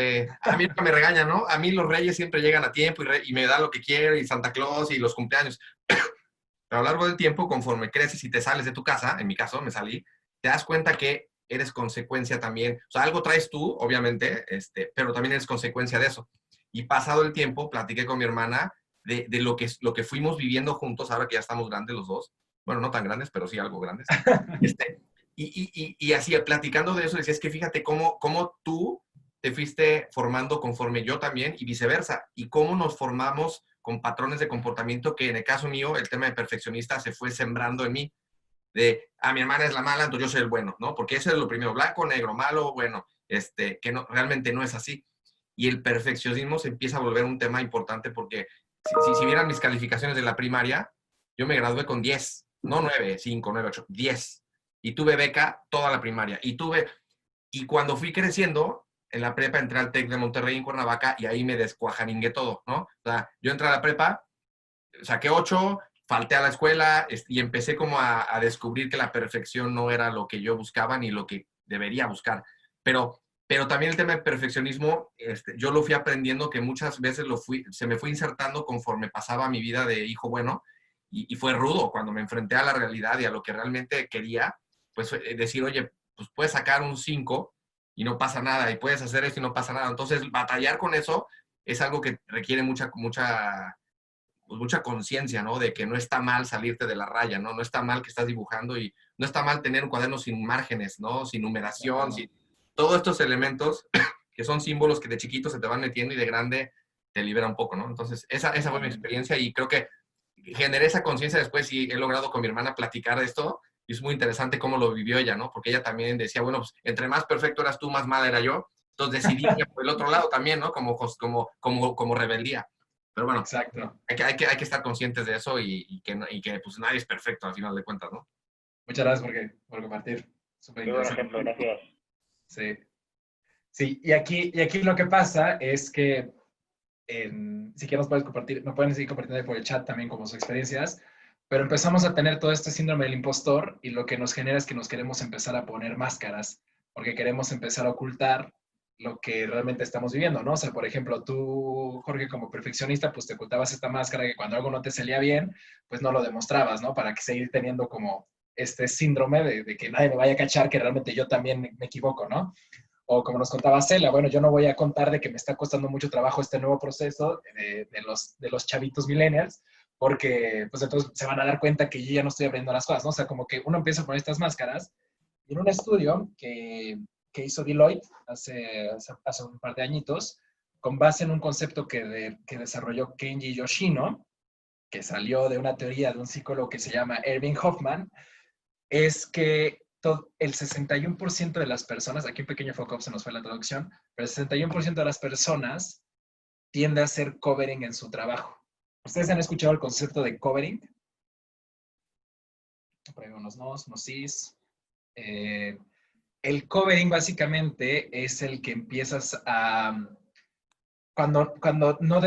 A mí nunca me regañan, ¿no? A mí los reyes siempre llegan a tiempo y me da lo que quiero, y Santa Claus y los cumpleaños. Pero a lo largo del tiempo, conforme creces y te sales de tu casa, en mi caso me salí, te das cuenta que eres consecuencia también. O sea, algo traes tú, obviamente, pero también eres consecuencia de eso. Y pasado el tiempo, platiqué con mi hermana de lo que fuimos viviendo juntos, ahora que ya estamos grandes los dos. Bueno, no tan grandes, pero sí algo grandes. Y así, platicando de eso, decía, es que fíjate cómo tú te fuiste formando conforme yo también y viceversa. Y cómo nos formamos con patrones de comportamiento que en el caso mío, el tema de perfeccionista se fue sembrando en mí. Mi hermana es la mala, entonces yo soy el bueno, ¿no? Porque eso es lo primero, blanco, negro, malo, bueno, que no, realmente no es así. Y el perfeccionismo se empieza a volver un tema importante porque si vieran mis calificaciones de la primaria, yo me gradué con 10, no 9, 5, 9, 8, 10. Y tuve beca toda la primaria. Y cuando fui creciendo, en la prepa entré al TEC de Monterrey en Cuernavaca y ahí me descuajaringué todo, ¿no? O sea, yo entré a la prepa, saqué 8, falté a la escuela y empecé como a descubrir que la perfección no era lo que yo buscaba ni lo que debería buscar. Pero también el tema del perfeccionismo, yo lo fui aprendiendo que muchas veces se me fue insertando conforme pasaba mi vida de hijo bueno y fue rudo cuando me enfrenté a la realidad y a lo que realmente quería, pues decir, oye, pues puedes sacar un 5 y no pasa nada, y puedes hacer esto y no pasa nada. Entonces, batallar con eso es algo que requiere mucha conciencia, ¿no? De que no está mal salirte de la raya, ¿no? No está mal que estás dibujando y no está mal tener un cuaderno sin márgenes, ¿no? Sin numeración, sin todos estos elementos que son símbolos que de chiquito se te van metiendo y de grande te libera un poco, ¿no? Entonces, esa fue mi experiencia y creo que generé esa conciencia después y he logrado con mi hermana platicar de esto y es muy interesante cómo lo vivió ella, ¿no? Porque ella también decía, bueno, pues entre más perfecto eras tú, más mal era yo. Entonces decidí ir por el otro lado también, ¿no? Como rebeldía. Pero bueno, Exacto. hay que estar conscientes de eso y que pues nadie es perfecto al final de cuentas, ¿no? Muchas gracias por compartir. Súper Muy buen interesante. ejemplo, gracias. Sí. Sí, y aquí lo que pasa es que si quieres me pueden seguir compartiendo por el chat también como sus experiencias, pero empezamos a tener todo este síndrome del impostor y lo que nos genera es que nos queremos empezar a poner máscaras, porque queremos empezar a ocultar lo que realmente estamos viviendo, ¿no? O sea, por ejemplo, tú, Jorge, como perfeccionista, pues te ocultabas esta máscara que cuando algo no te salía bien, pues no lo demostrabas, ¿no? Para que seguir teniendo como este síndrome de que nadie me vaya a cachar que realmente yo también me equivoco, ¿no? O como nos contaba Cela, bueno, yo no voy a contar de que me está costando mucho trabajo este nuevo proceso de los chavitos millennials, porque pues entonces se van a dar cuenta que yo ya no estoy aprendiendo las cosas, ¿no? O sea, como que uno empieza a poner estas máscaras. Y en un estudio que hizo Deloitte hace un par de añitos, con base en un concepto que desarrolló Kenji Yoshino, que salió de una teoría de un psicólogo que se llama Erving Hoffman, es que el 61% de las personas, aquí un pequeño fuck up, se nos fue la traducción, pero el 61% de las personas tiende a hacer covering en su trabajo. ¿Ustedes han escuchado el concepto de covering? Por ahí unos nos, unos sís. El covering básicamente es el que empiezas a... Cuando no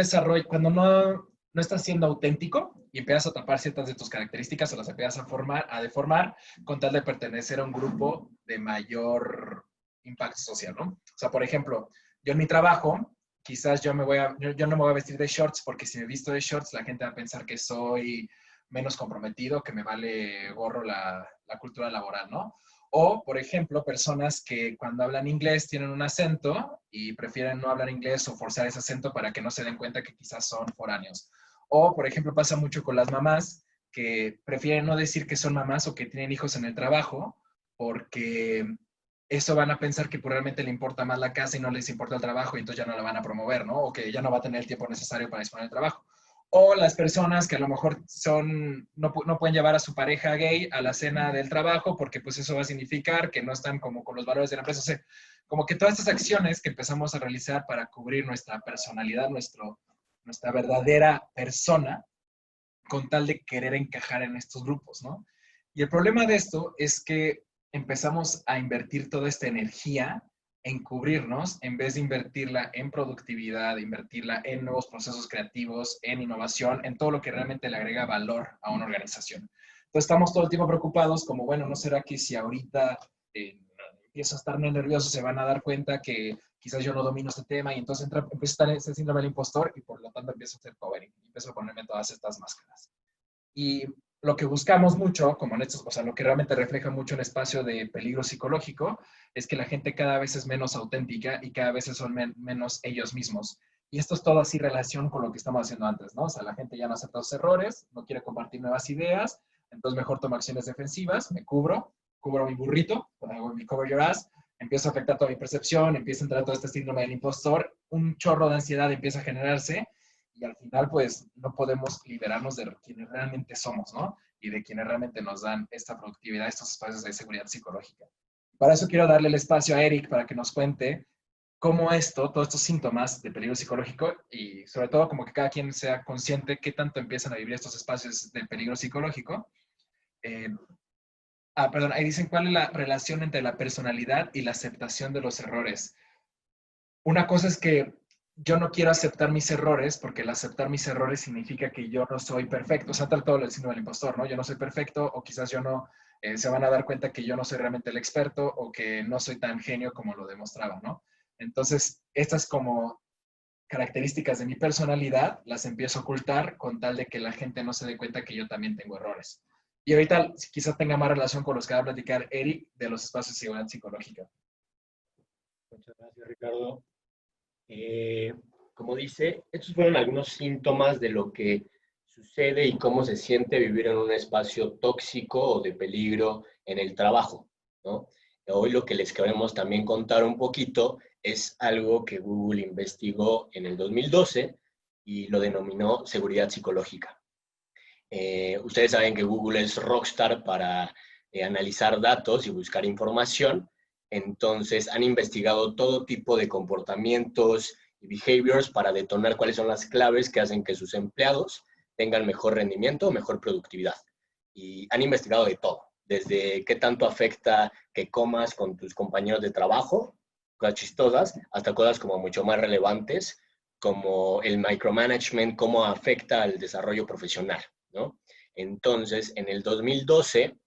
estás siendo auténtico y empiezas a tapar ciertas de tus características o las empiezas a deformar con tal de pertenecer a un grupo de mayor impacto social, ¿no? O sea, por ejemplo, yo en mi trabajo, quizás yo no me voy a vestir de shorts porque si me visto de shorts la gente va a pensar que soy menos comprometido, que me vale gorro la cultura laboral, ¿no? O, por ejemplo, personas que cuando hablan inglés tienen un acento y prefieren no hablar inglés o forzar ese acento para que no se den cuenta que quizás son foráneos. O, por ejemplo, pasa mucho con las mamás que prefieren no decir que son mamás o que tienen hijos en el trabajo porque eso van a pensar que realmente le importa más la casa y no les importa el trabajo y entonces ya no la van a promover, ¿no? O que ya no va a tener el tiempo necesario para disponer del trabajo. O las personas que a lo mejor no pueden llevar a su pareja gay a la cena del trabajo porque pues eso va a significar que no están como con los valores de la empresa. O sea, como que todas estas acciones que empezamos a realizar para cubrir nuestra personalidad, nuestra verdadera persona, con tal de querer encajar en estos grupos, ¿no? Y el problema de esto es que empezamos a invertir toda esta energía en cubrirnos en vez de invertirla en productividad, invertirla en nuevos procesos creativos, en innovación, en todo lo que realmente le agrega valor a una organización. Entonces estamos todo el tiempo preocupados como, bueno, ¿no será que si ahorita empiezo a estar nervioso se van a dar cuenta que quizás yo no domino este tema y entonces empieza a estar ese síndrome del impostor y por lo tanto empiezo a hacer covering, empiezo a ponerme todas estas máscaras. Y lo que buscamos mucho, como en estos, o sea, lo que realmente refleja mucho un espacio de peligro psicológico, es que la gente cada vez es menos auténtica y cada vez son menos ellos mismos. Y esto es todo así relación con lo que estamos haciendo antes, ¿no? O sea, la gente ya no acepta los errores, no quiere compartir nuevas ideas, entonces mejor tomo acciones defensivas, me cubro mi burrito, hago mi cover your ass, empiezo a afectar toda mi percepción, empieza a entrar todo este síndrome del impostor, un chorro de ansiedad empieza a generarse y al final pues no podemos liberarnos de quienes realmente somos, ¿no? Y de quienes realmente nos dan esta productividad, estos espacios de seguridad psicológica. Para eso quiero darle el espacio a Eric para que nos cuente cómo todos estos síntomas de peligro psicológico y sobre todo como que cada quien sea consciente qué tanto empiezan a vivir estos espacios de peligro psicológico. Perdón, ahí dicen cuál es la relación entre la personalidad y la aceptación de los errores. Una cosa es que yo no quiero aceptar mis errores porque el aceptar mis errores significa que yo no soy perfecto. O sea, tal todo el síndrome del impostor, ¿no? Yo no soy perfecto o quizás yo no, se van a dar cuenta que yo no soy realmente el experto o que no soy tan genio como lo demostraba, ¿no? Entonces, estas como características de mi personalidad las empiezo a ocultar con tal de que la gente no se dé cuenta que yo también tengo errores. Y ahorita quizás tenga más relación con los que va a platicar Eric de los espacios de seguridad psicológica. Muchas gracias, Ricardo. Como dice, estos fueron algunos síntomas de lo que sucede y cómo se siente vivir en un espacio tóxico o de peligro en el trabajo, ¿no? Hoy lo que les queremos también contar un poquito es algo que Google investigó en el 2012 y lo denominó seguridad psicológica. Ustedes saben que Google es rockstar para analizar datos y buscar información. Entonces han investigado todo tipo de comportamientos y behaviors para detonar cuáles son las claves que hacen que sus empleados tengan mejor rendimiento, mejor productividad. Y han investigado de todo, desde qué tanto afecta que comas con tus compañeros de trabajo, cosas chistosas, hasta cosas como mucho más relevantes, como el micromanagement, cómo afecta al desarrollo profesional, ¿no? Entonces, en el 2012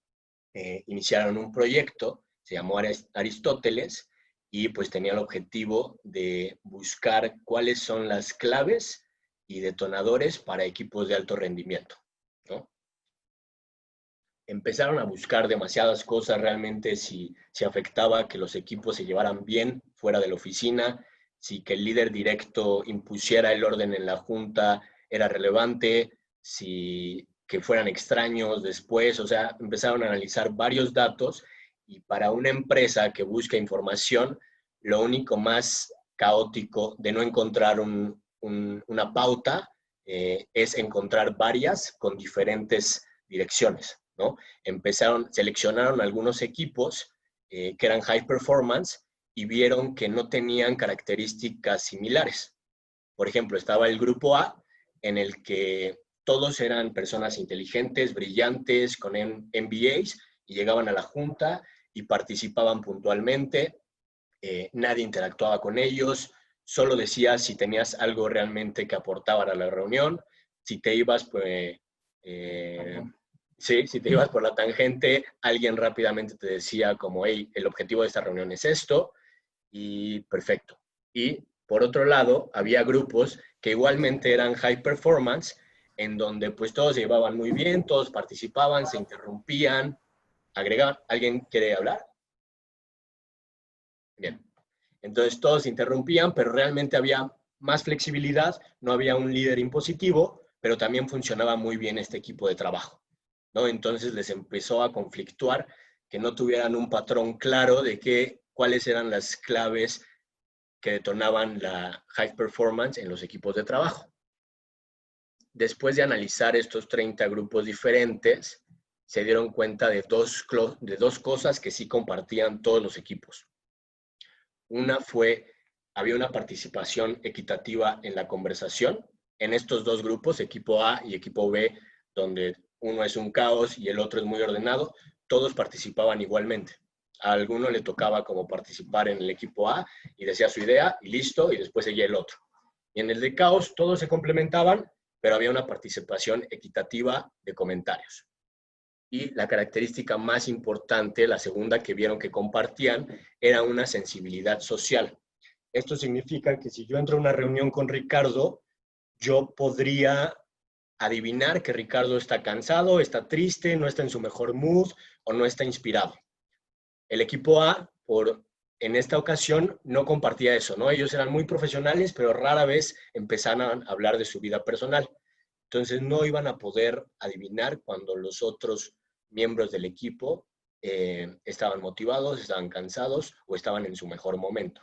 iniciaron un proyecto, se llamó Aristóteles, y pues tenía el objetivo de buscar cuáles son las claves y detonadores para equipos de alto rendimiento, ¿no? Empezaron a buscar demasiadas cosas realmente, si afectaba que los equipos se llevaran bien fuera de la oficina, si que el líder directo impusiera el orden en la junta era relevante, si que fueran extraños después, o sea, empezaron a analizar varios datos y para una empresa que busca información, lo único más caótico de no encontrar una pauta es encontrar varias con diferentes direcciones, ¿no? Seleccionaron algunos equipos que eran high performance y vieron que no tenían características similares. Por ejemplo, estaba el grupo A, en el que todos eran personas inteligentes, brillantes, con MBAs, y llegaban a la junta y participaban puntualmente. Nadie interactuaba con ellos, solo decías si tenías algo realmente que aportaban a la reunión. Si te ibas, pues, sí, si te ibas por la tangente, alguien rápidamente te decía como, hey, el objetivo de esta reunión es esto, y perfecto. Y por otro lado, había grupos que igualmente eran high performance, en donde pues todos se llevaban muy bien, todos participaban, se interrumpían, agregaban. ¿Alguien quiere hablar? Bien. Entonces todos se interrumpían, pero realmente había más flexibilidad, no había un líder impositivo, pero también funcionaba muy bien este equipo de trabajo, ¿no? Entonces les empezó a conflictuar que no tuvieran un patrón claro de cuáles eran las claves que detonaban la high performance en los equipos de trabajo. Después de analizar estos 30 grupos diferentes, se dieron cuenta de dos cosas que sí compartían todos los equipos. Una fue, había una participación equitativa en la conversación. En estos dos grupos, equipo A y equipo B, donde uno es un caos y el otro es muy ordenado, todos participaban igualmente. A alguno le tocaba como participar en el equipo A y decía su idea y listo, y después seguía el otro. Y en el de caos todos se complementaban, pero había una participación equitativa de comentarios. Y la característica más importante, la segunda que vieron que compartían, era una sensibilidad social. Esto significa que si yo entro a una reunión con Ricardo, yo podría adivinar que Ricardo está cansado, está triste, no está en su mejor mood o no está inspirado. El equipo A, en esta ocasión, no compartía eso, ¿no? Ellos eran muy profesionales, pero rara vez empezaban a hablar de su vida personal. Entonces no iban a poder adivinar cuando los otros miembros del equipo estaban motivados, estaban cansados o estaban en su mejor momento.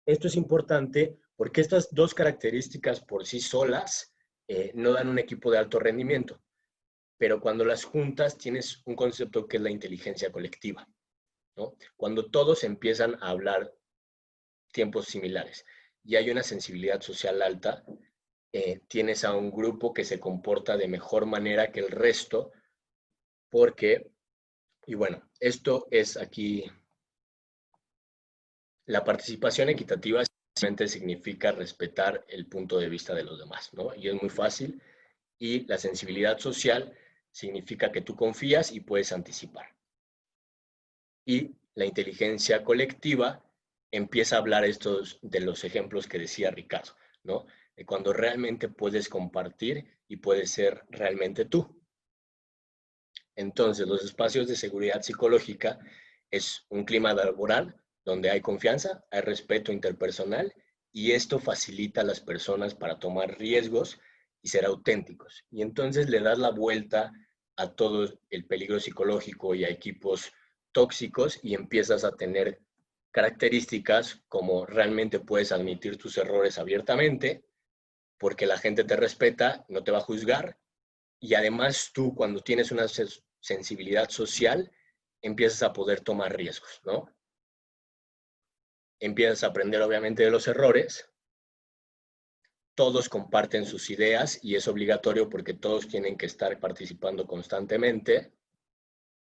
Esto es importante porque estas dos características por sí solas no dan un equipo de alto rendimiento, pero cuando las juntas tienes un concepto que es la inteligencia colectiva, ¿no? Cuando todos empiezan a hablar tiempos similares y hay una sensibilidad social alta, tienes a un grupo que se comporta de mejor manera que el resto, porque, y bueno, esto es aquí, la participación equitativa simplemente significa respetar el punto de vista de los demás, ¿no? Y es muy fácil, y la sensibilidad social significa que tú confías y puedes anticipar. Y la inteligencia colectiva empieza a hablar de los ejemplos que decía Ricardo, ¿no? De cuando realmente puedes compartir y puedes ser realmente tú. Entonces, los espacios de seguridad psicológica es un clima laboral donde hay confianza, hay respeto interpersonal y esto facilita a las personas para tomar riesgos y ser auténticos. Y entonces le das la vuelta a todo el peligro psicológico y a equipos tóxicos y empiezas a tener características como realmente puedes admitir tus errores abiertamente porque la gente te respeta, no te va a juzgar y además tú cuando tienes una sensibilidad social empiezas a poder tomar riesgos, ¿no? Empiezas a aprender obviamente de los errores, todos comparten sus ideas y es obligatorio porque todos tienen que estar participando constantemente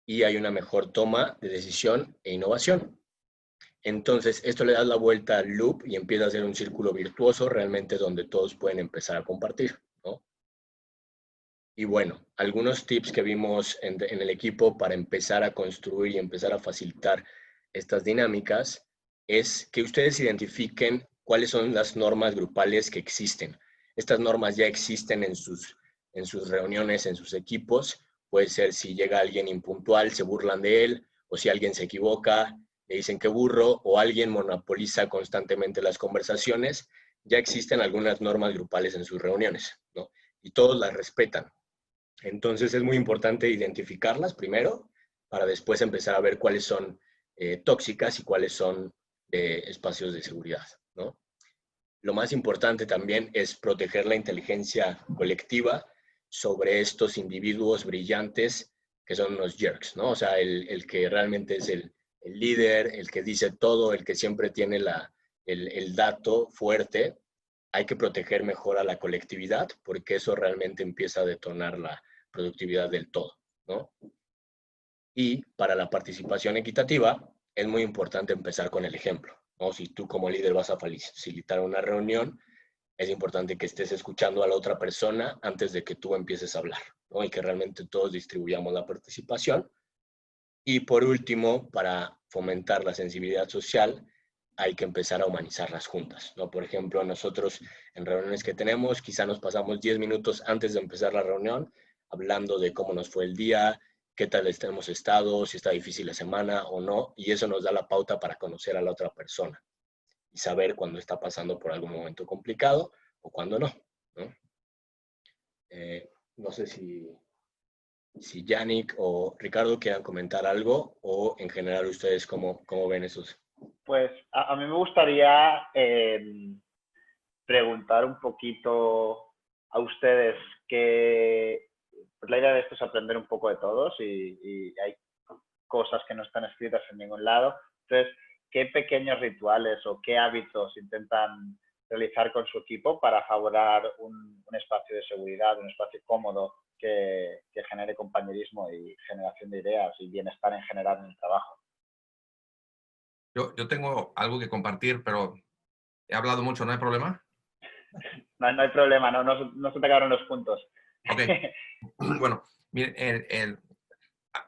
y hay una mejor toma de decisión e innovación. Entonces, esto le da la vuelta al loop y empieza a ser un círculo virtuoso realmente donde todos pueden empezar a compartir, ¿no? Y bueno, algunos tips que vimos en el equipo para empezar a construir y empezar a facilitar estas dinámicas es que ustedes identifiquen cuáles son las normas grupales que existen. Estas normas ya existen en sus reuniones, en sus equipos. Puede ser si llega alguien impuntual, se burlan de él, o si alguien se equivoca, le dicen que burro, o alguien monopoliza constantemente las conversaciones. Ya existen algunas normas grupales en sus reuniones, ¿no? Y todos las respetan. Entonces es muy importante identificarlas primero para después empezar a ver cuáles son tóxicas y cuáles son de espacios de seguridad, ¿no? Lo más importante también es proteger la inteligencia colectiva sobre estos individuos brillantes que son unos jerks, ¿no? O sea, el que realmente es el líder, el que dice todo, el que siempre tiene el dato fuerte. Hay que proteger mejor a la colectividad porque eso realmente empieza a detonar la productividad del todo, ¿no? Y para la participación equitativa es muy importante empezar con el ejemplo, ¿no? Si tú como líder vas a facilitar una reunión, es importante que estés escuchando a la otra persona antes de que tú empieces a hablar, ¿no? Y que realmente todos distribuyamos la participación. Y por último, para fomentar la sensibilidad social, hay que empezar a humanizar las juntas, ¿no? Por ejemplo, nosotros en reuniones que tenemos, quizá nos pasamos 10 minutos antes de empezar la reunión hablando de cómo nos fue el día, qué tal hemos estado, si está difícil la semana o no, y eso nos da la pauta para conocer a la otra persona y saber cuándo está pasando por algún momento complicado o cuándo no, ¿no? No sé si Yannick o Ricardo quieran comentar algo o en general ustedes cómo ven esos. Pues a mí me gustaría preguntar un poquito a ustedes que pues la idea de esto es aprender un poco de todos y hay cosas que no están escritas en ningún lado. Entonces, ¿qué pequeños rituales o qué hábitos intentan realizar con su equipo para favorar un espacio de seguridad, un espacio cómodo que genere compañerismo y generación de ideas y bienestar en general en el trabajo? Yo tengo algo que compartir, pero he hablado mucho, ¿no hay problema? No hay problema, no se te acabaron los puntos. Ok. Bueno, miren,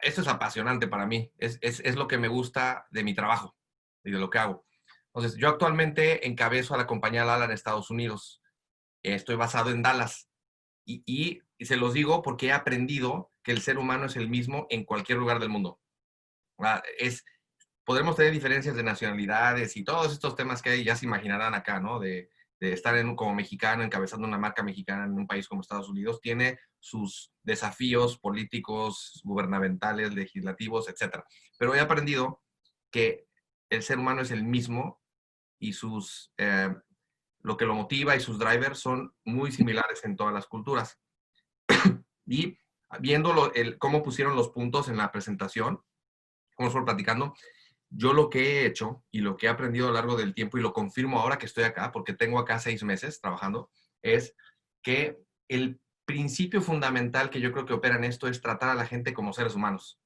esto es apasionante para mí. Es lo que me gusta de mi trabajo y de lo que hago. Entonces, yo actualmente encabezo a la compañía Lala en Estados Unidos. Estoy basado en Dallas. Y se los digo porque he aprendido que el ser humano es el mismo en cualquier lugar del mundo. Podremos tener diferencias de nacionalidades y todos estos temas que hay, ya se imaginarán acá, ¿no? De estar como mexicano, encabezando una marca mexicana en un país como Estados Unidos, tiene sus desafíos políticos, gubernamentales, legislativos, etc. Pero he aprendido que el ser humano es el mismo y lo que lo motiva y sus drivers son muy similares en todas las culturas. Y viendo cómo pusieron los puntos en la presentación, como estuve platicando, yo lo que he hecho y lo que he aprendido a lo largo del tiempo y lo confirmo ahora que estoy acá, porque tengo acá 6 meses trabajando, es que el principio fundamental que yo creo que opera en esto es tratar a la gente como seres humanos.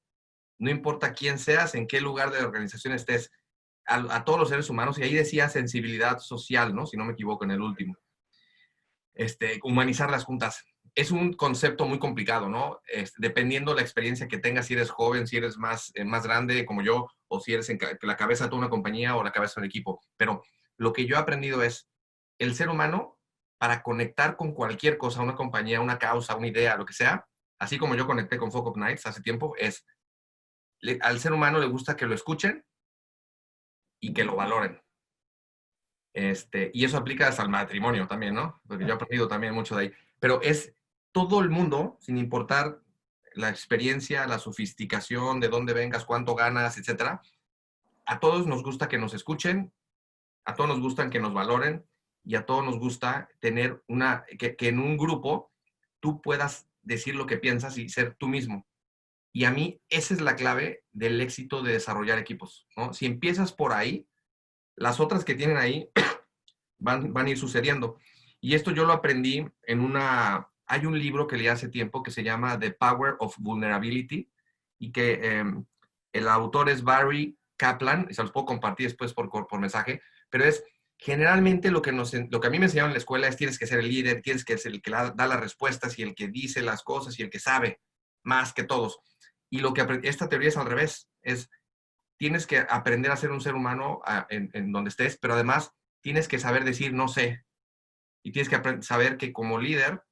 No importa quién seas, en qué lugar de la organización estés, a todos los seres humanos, y ahí decía sensibilidad social, ¿no? Si no me equivoco en el último. Humanizar las juntas. Es un concepto muy complicado, ¿no? Dependiendo de la experiencia que tengas, si eres joven, si eres más grande como yo, o si eres la cabeza de toda una compañía o la cabeza de un equipo. Pero lo que yo he aprendido es, el ser humano, para conectar con cualquier cosa, una compañía, una causa, una idea, lo que sea, así como yo conecté con Focus Nights hace tiempo, al ser humano le gusta que lo escuchen y que lo valoren. Y eso aplica hasta al matrimonio también, ¿no? Porque yo he aprendido también mucho de ahí. Pero es todo el mundo, sin importar la experiencia, la sofisticación, de dónde vengas, cuánto ganas, etcétera. A todos nos gusta que nos escuchen, a todos nos gusta que nos valoren y a todos nos gusta tener que en un grupo tú puedas decir lo que piensas y ser tú mismo. Y a mí esa es la clave del éxito de desarrollar equipos, ¿no? Si empiezas por ahí, las otras que tienen ahí van a ir sucediendo. Y esto yo lo aprendí hay un libro que leí hace tiempo que se llama The Power of Vulnerability y que el autor es Barry Kaplan, y se los puedo compartir después por mensaje, pero generalmente lo que a mí me enseñaron en la escuela es tienes que ser el líder, tienes que ser el que da las respuestas y el que dice las cosas y el que sabe más que todos. Y esta teoría es al revés, tienes que aprender a ser un ser humano en donde estés, pero además tienes que saber decir no sé. Y tienes que saber que como líder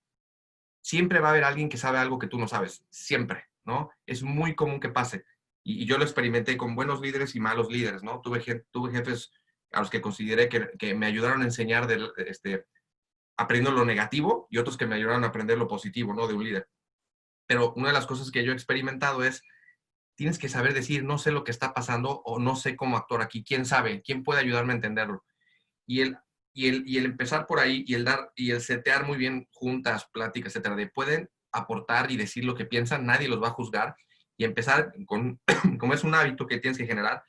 siempre va a haber alguien que sabe algo que tú no sabes. Siempre, ¿no? Es muy común que pase. Y yo lo experimenté con buenos líderes y malos líderes, ¿no? Tuve jefes a los que consideré que me ayudaron a enseñar aprendiendo lo negativo y otros que me ayudaron a aprender lo positivo, ¿no? De un líder. Pero una de las cosas que yo he experimentado tienes que saber decir, no sé lo que está pasando o no sé cómo actuar aquí. ¿Quién sabe? ¿Quién puede ayudarme a entenderlo? Y el empezar por ahí y el setear muy bien juntas, pláticas, etcétera, pueden aportar y decir lo que piensan, nadie los va a juzgar. y empezar con, como es un hábito que tienes que generar,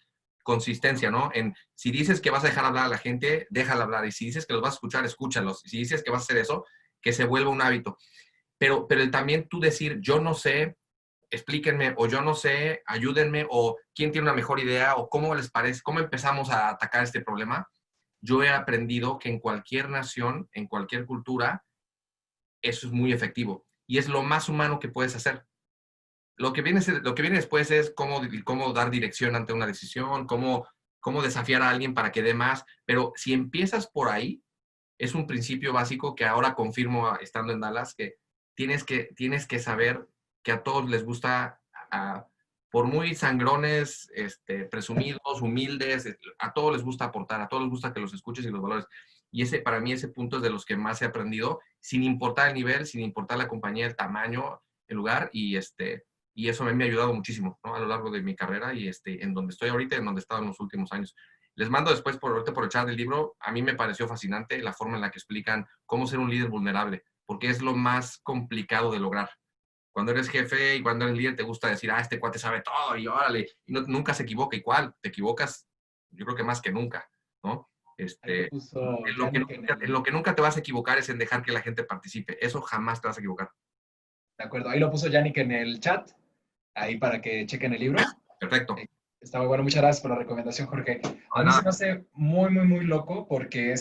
consistencia, ¿no? Si dices que vas a dejar hablar a la gente, déjala hablar. Y si dices que los vas a escuchar, escúchalos. Y si dices que vas a hacer eso, que se vuelva un hábito. Pero también tú decir, yo no sé, explíquenme, o yo no sé, ayúdenme, o quién tiene una mejor idea, o cómo les parece, cómo empezamos a atacar este problema. Yo he aprendido que en cualquier nación, en cualquier cultura, eso es muy efectivo. Y es lo más humano que puedes hacer. Lo que viene después es cómo dar dirección ante una decisión, cómo desafiar a alguien para que dé más. Pero si empiezas por ahí, es un principio básico que ahora confirmo estando en Dallas, que tienes que saber que a todos les gusta, por muy sangrones, presumidos, humildes, a todos les gusta aportar, a todos les gusta que los escuches y los valores. Y para mí ese punto es de los que más he aprendido, sin importar el nivel, sin importar la compañía, el tamaño, el lugar, y eso a mí me ha ayudado muchísimo, ¿no? A lo largo de mi carrera y en donde estoy ahorita, en donde he estado en los últimos años. Les mando después por el chat del libro. A mí me pareció fascinante la forma en la que explican cómo ser un líder vulnerable, porque es lo más complicado de lograr. Cuando eres jefe y cuando eres líder te gusta decir, este cuate sabe todo y órale, y nunca se equivoca. ¿Y cuál? Te equivocas, yo creo que más que nunca, ¿no? En lo que nunca te vas a equivocar es en dejar que la gente participe. Eso jamás te vas a equivocar. De acuerdo, ahí lo puso Yannick en el chat, ahí para que chequen el libro. Perfecto. Está muy bueno, muchas gracias por la recomendación, Jorge. A mí se me hace muy, muy, muy loco porque o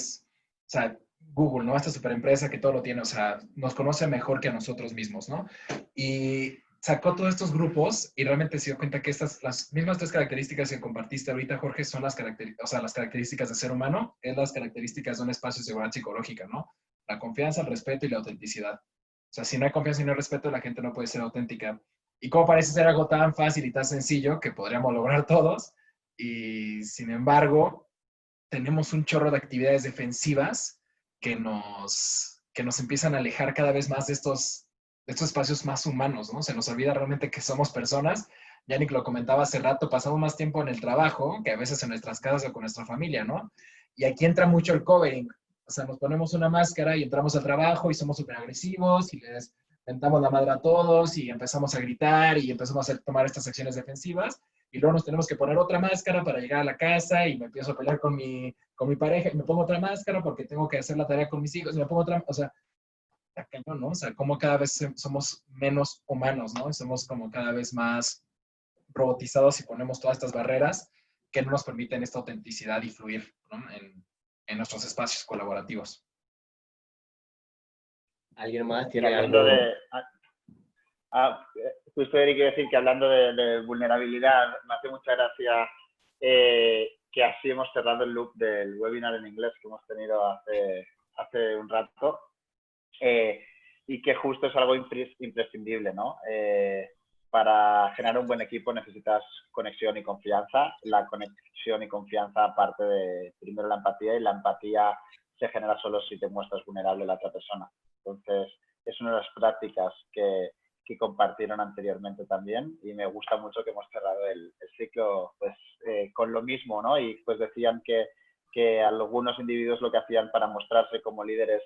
sea, Google, ¿no? Esta superempresa que todo lo tiene, o sea, nos conoce mejor que a nosotros mismos, ¿no? Y sacó todos estos grupos y realmente se dio cuenta que las mismas 3 características que compartiste ahorita, Jorge, son las características de ser humano, es las características de un espacio de seguridad psicológica, ¿no? La confianza, el respeto y la autenticidad. O sea, si no hay confianza y no hay respeto, la gente no puede ser auténtica. Y como parece ser algo tan fácil y tan sencillo que podríamos lograr todos, y sin embargo, tenemos un chorro de actividades defensivas que nos empiezan a alejar cada vez más de estos espacios más humanos, ¿no? Se nos olvida realmente que somos personas. Yannick lo comentaba hace rato, pasamos más tiempo en el trabajo que a veces en nuestras casas o con nuestra familia, ¿no? Y aquí entra mucho el covering. O sea, nos ponemos una máscara y entramos al trabajo y somos súper agresivos y les mentamos la madre a todos y empezamos a gritar y empezamos a tomar estas acciones defensivas y luego nos tenemos que poner otra máscara para llegar a la casa y me empiezo a pelear con mi pareja y me pongo otra máscara porque tengo que hacer la tarea con mis hijos y me pongo otra, o sea, está cañón, ¿no? O sea, como cada vez somos menos humanos, ¿no? Somos como cada vez más robotizados y ponemos todas estas barreras que no nos permiten esta autenticidad y fluir, ¿no? en nuestros espacios colaborativos. ¿Alguien más tiene hablando algo? Justo Eric quiere decir que hablando de vulnerabilidad, me hace mucha gracia que así hemos cerrado el loop del webinar en inglés que hemos tenido hace un rato y que justo es algo imprescindible, ¿no? Para generar un buen equipo necesitas conexión y confianza. La conexión y confianza parte de primero la empatía y la empatía se genera solo si te muestras vulnerable a la otra persona. Entonces, es una de las prácticas que compartieron anteriormente también y me gusta mucho que hemos cerrado el ciclo pues, con lo mismo, ¿no? Y pues decían que algunos individuos lo que hacían para mostrarse como líderes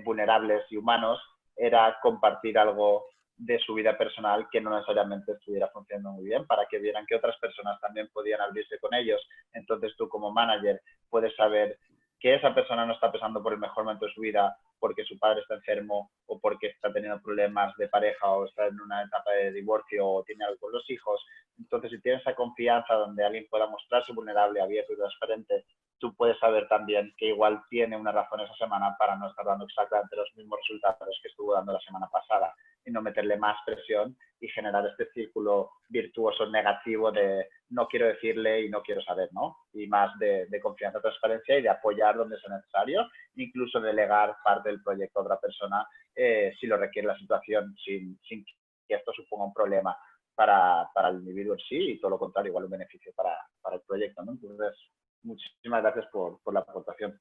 vulnerables y humanos era compartir algo de su vida personal que no necesariamente estuviera funcionando muy bien para que vieran que otras personas también podían abrirse con ellos. Entonces tú como manager puedes saber que esa persona no está pasando por el mejor momento de su vida porque su padre está enfermo o porque está teniendo problemas de pareja o está en una etapa de divorcio o tiene algo con los hijos. Entonces, si tienes esa confianza donde alguien pueda mostrarse vulnerable, abierto y transparente, tú puedes saber también que igual tiene una razón esa semana para no estar dando exactamente los mismos resultados que estuvo dando la semana pasada y no meterle más presión y generar este círculo virtuoso negativo de no quiero decirle y no quiero saber, ¿no? Y más de confianza, transparencia y de apoyar donde sea necesario, incluso delegar parte del proyecto a otra persona si lo requiere la situación, sin que esto suponga un problema para el individuo en sí y todo lo contrario, igual un beneficio para el proyecto, ¿no? Entonces, muchísimas gracias por la aportación.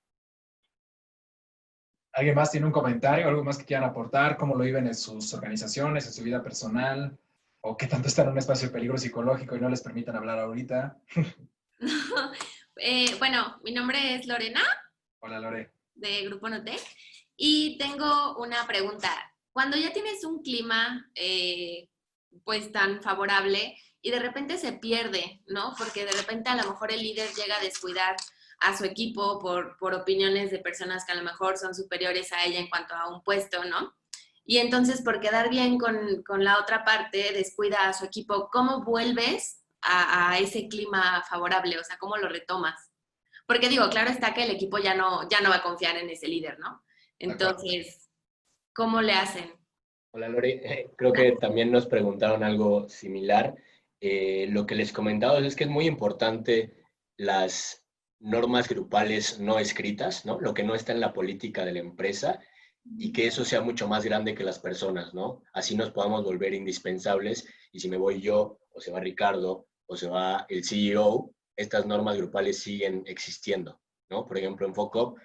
¿Alguien más tiene un comentario, algo más que quieran aportar? ¿Cómo lo viven en sus organizaciones, en su vida personal? ¿O qué tanto están en un espacio de peligro psicológico y no les permiten hablar ahorita? Bueno, mi nombre es Lorena. Hola, Lore. De Grupo Notec. Y tengo una pregunta. Cuando ya tienes un clima pues tan favorable y de repente se pierde, ¿no? Porque de repente a lo mejor el líder llega a descuidar a su equipo por opiniones de personas que a lo mejor son superiores a ella en cuanto a un puesto, ¿no? Y entonces por quedar bien con la otra parte descuida a su equipo. ¿Cómo vuelves a ese clima favorable? O sea, ¿cómo lo retomas? Porque digo, claro está que el equipo ya no va a confiar en ese líder, ¿no? Entonces, ¿cómo le hacen? Hola Lore, creo que también nos preguntaron algo similar. Lo que les comentaba es que es muy importante las normas grupales no escritas, ¿no? Lo que no está en la política de la empresa y que eso sea mucho más grande que las personas, ¿no? Así nos podamos volver indispensables y si me voy yo, o se va Ricardo, o se va el CEO, estas normas grupales siguen existiendo, ¿no? Por ejemplo, en FOCOP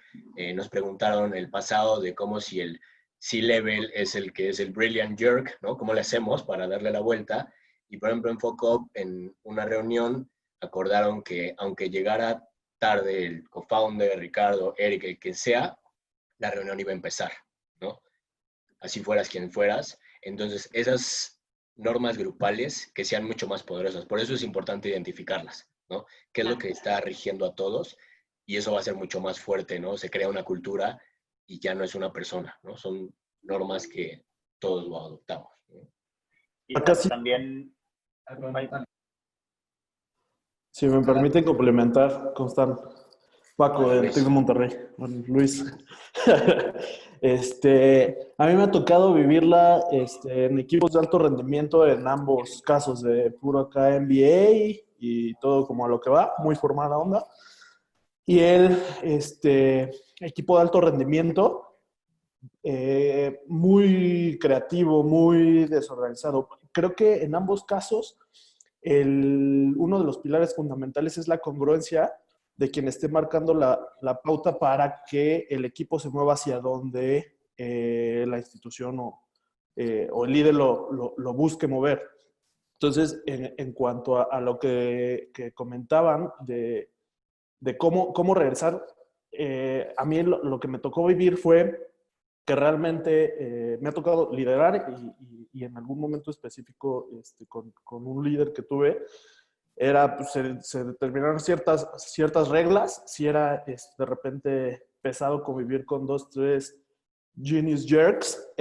nos preguntaron el pasado de cómo si el C-Level es el que es el Brilliant Jerk, ¿no? ¿Cómo le hacemos para darle la vuelta? Y por ejemplo, en FOCOP, en una reunión, acordaron que aunque llegara tarde el co-founder, Ricardo, Eric, el que sea, la reunión iba a empezar, ¿no? Así fueras quien fueras. Entonces, esas normas grupales que sean mucho más poderosas. Por eso es importante identificarlas, ¿no? ¿Qué es lo que está rigiendo a todos? Y eso va a ser mucho más fuerte, ¿no? Se crea una cultura y ya no es una persona, ¿no? Son normas que todos lo adoptamos, ¿no? Y Acá sí, también, si me permiten complementar, constan Paco del TEC de Monterrey, bueno, Luis. A mí me ha tocado vivirla en equipos de alto rendimiento en ambos casos, de puro acá NBA y todo como a lo que va, muy formada onda. Y el equipo de alto rendimiento, muy creativo, muy desorganizado. Creo que en ambos casos uno de los pilares fundamentales es la congruencia de quien esté marcando la pauta para que el equipo se mueva hacia donde la institución o el líder lo busque mover. Entonces, en cuanto a lo que comentaban de cómo regresar, a mí lo que me tocó vivir fue que realmente me ha tocado liderar y en algún momento específico con un líder que tuve, pues, se determinaron ciertas reglas, si era de repente pesado convivir con 2, 3 genius jerks,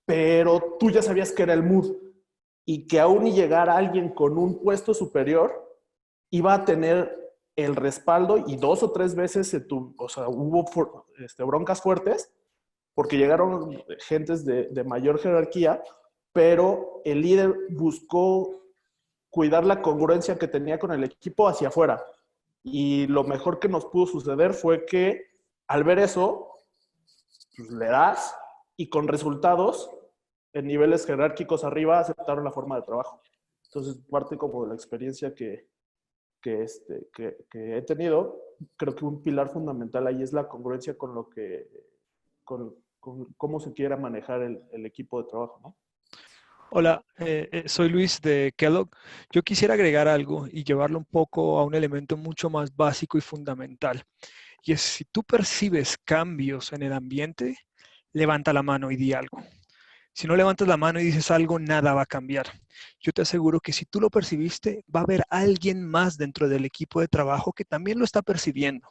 pero tú ya sabías que era el mood y que aún y llegar a alguien con un puesto superior iba a tener el respaldo y 2 o 3 veces hubo broncas fuertes porque llegaron gentes de mayor jerarquía, pero el líder buscó cuidar la congruencia que tenía con el equipo hacia afuera. Y lo mejor que nos pudo suceder fue que al ver eso, pues le das y con resultados en niveles jerárquicos arriba aceptaron la forma de trabajo. Entonces, parte como de la experiencia que he tenido, creo que un pilar fundamental ahí es la congruencia con lo que, con cómo se quiera manejar el equipo de trabajo, ¿no? Hola, soy Luis de Kellogg. Yo quisiera agregar algo y llevarlo un poco a un elemento mucho más básico y fundamental. Y es, si tú percibes cambios en el ambiente, levanta la mano y di algo. Si no levantas la mano y dices algo, nada va a cambiar. Yo te aseguro que si tú lo percibiste, va a haber alguien más dentro del equipo de trabajo que también lo está percibiendo.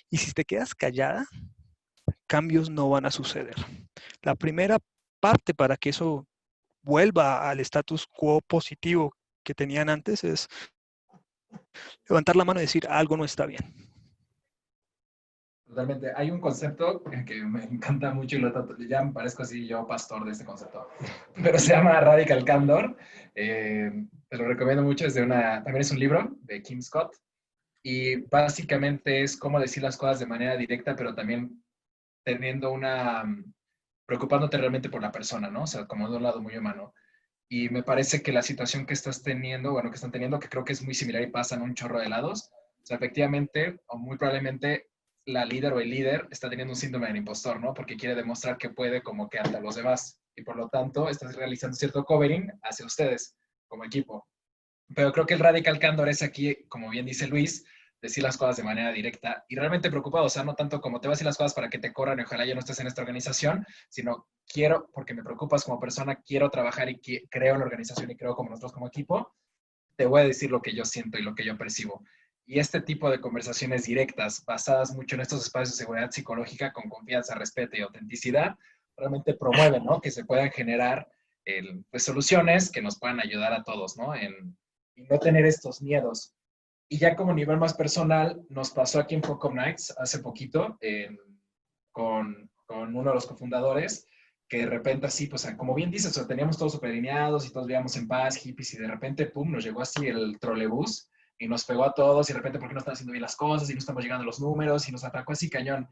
Y si te quedas callada, cambios no van a suceder. La primera parte para que eso vuelva al status quo positivo que tenían antes es levantar la mano y decir algo no está bien. Totalmente. Hay un concepto que me encanta mucho y ya me parezco así yo pastor de este concepto, pero se llama Radical Candor. Te lo recomiendo mucho, también es un libro de Kim Scott y básicamente es cómo decir las cosas de manera directa, pero también preocupándote realmente por la persona, ¿no? O sea, como de un lado muy humano. Y me parece que la situación que están teniendo, que creo que es muy similar y pasa en un chorro de lados, o sea, efectivamente, o muy probablemente, la líder o el líder está teniendo un síndrome del impostor, ¿no? Porque quiere demostrar que puede como que ante los demás. Y por lo tanto, estás realizando cierto covering hacia ustedes como equipo. Pero creo que el radical candor es aquí, como bien dice Luis, decir las cosas de manera directa y realmente preocupado, o sea, no tanto como te vas a decir las cosas para que te corran y ojalá ya no estés en esta organización, sino quiero, porque me preocupas como persona, quiero trabajar y creo en la organización y creo como nosotros como equipo, te voy a decir lo que yo siento y lo que yo percibo. Y este tipo de conversaciones directas, basadas mucho en estos espacios de seguridad psicológica, con confianza, respeto y autenticidad, realmente promueven, ¿no? Que se puedan generar pues, soluciones que nos puedan ayudar a todos, ¿no? Y no tener estos miedos. Y ya como nivel más personal, nos pasó aquí en Focus Nights hace poquito con uno de los cofundadores, que de repente así, pues como bien dices, o sea, teníamos todos super alineados y todos vivíamos en paz, hippies, y de repente, pum, nos llegó así el trolebús y nos pegó a todos y de repente, ¿por qué no están haciendo bien las cosas y no estamos llegando a los números? Y nos atacó así cañón.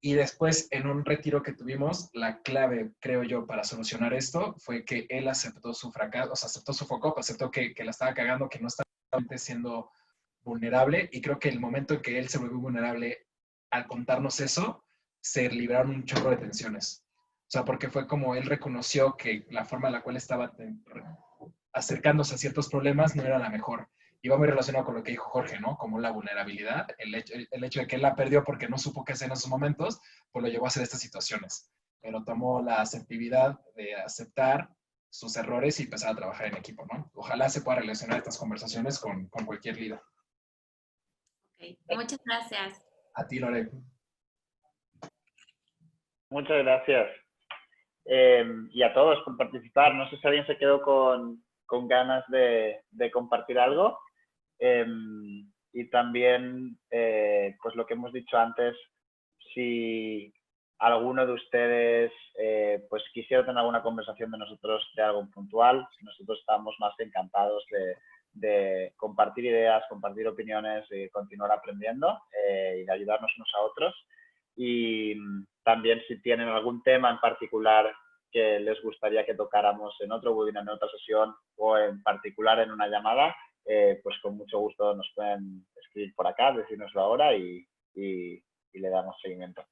Y después, en un retiro que tuvimos, la clave, creo yo, para solucionar esto fue que él aceptó su fracaso, o sea, aceptó su foco, aceptó que la estaba cagando, que no estaba siendo vulnerable. Y creo que el momento en que él se volvió vulnerable, al contarnos eso, se libraron un chorro de tensiones. O sea, porque fue como él reconoció que la forma en la cual estaba acercándose a ciertos problemas no era la mejor. Y va muy relacionado con lo que dijo Jorge, ¿no? Como la vulnerabilidad, el hecho de que él la perdió porque no supo qué hacer en esos momentos, pues lo llevó a hacer estas situaciones. Pero tomó la asertividad de aceptar sus errores y empezar a trabajar en equipo, ¿no? Ojalá se pueda relacionar estas conversaciones con cualquier líder. Okay. Muchas gracias. A ti, Lore. Muchas gracias. Y a todos por participar. No sé si alguien se quedó con ganas de compartir algo. Y también, pues lo que hemos dicho antes, si alguno de ustedes pues quisiera tener alguna conversación de nosotros de algo puntual, nosotros estamos más que encantados de compartir ideas, compartir opiniones y continuar aprendiendo y de ayudarnos unos a otros. Y también si tienen algún tema en particular que les gustaría que tocáramos en otro webinar, en otra sesión o en particular en una llamada, pues con mucho gusto nos pueden escribir por acá, decírnoslo ahora y le damos seguimiento.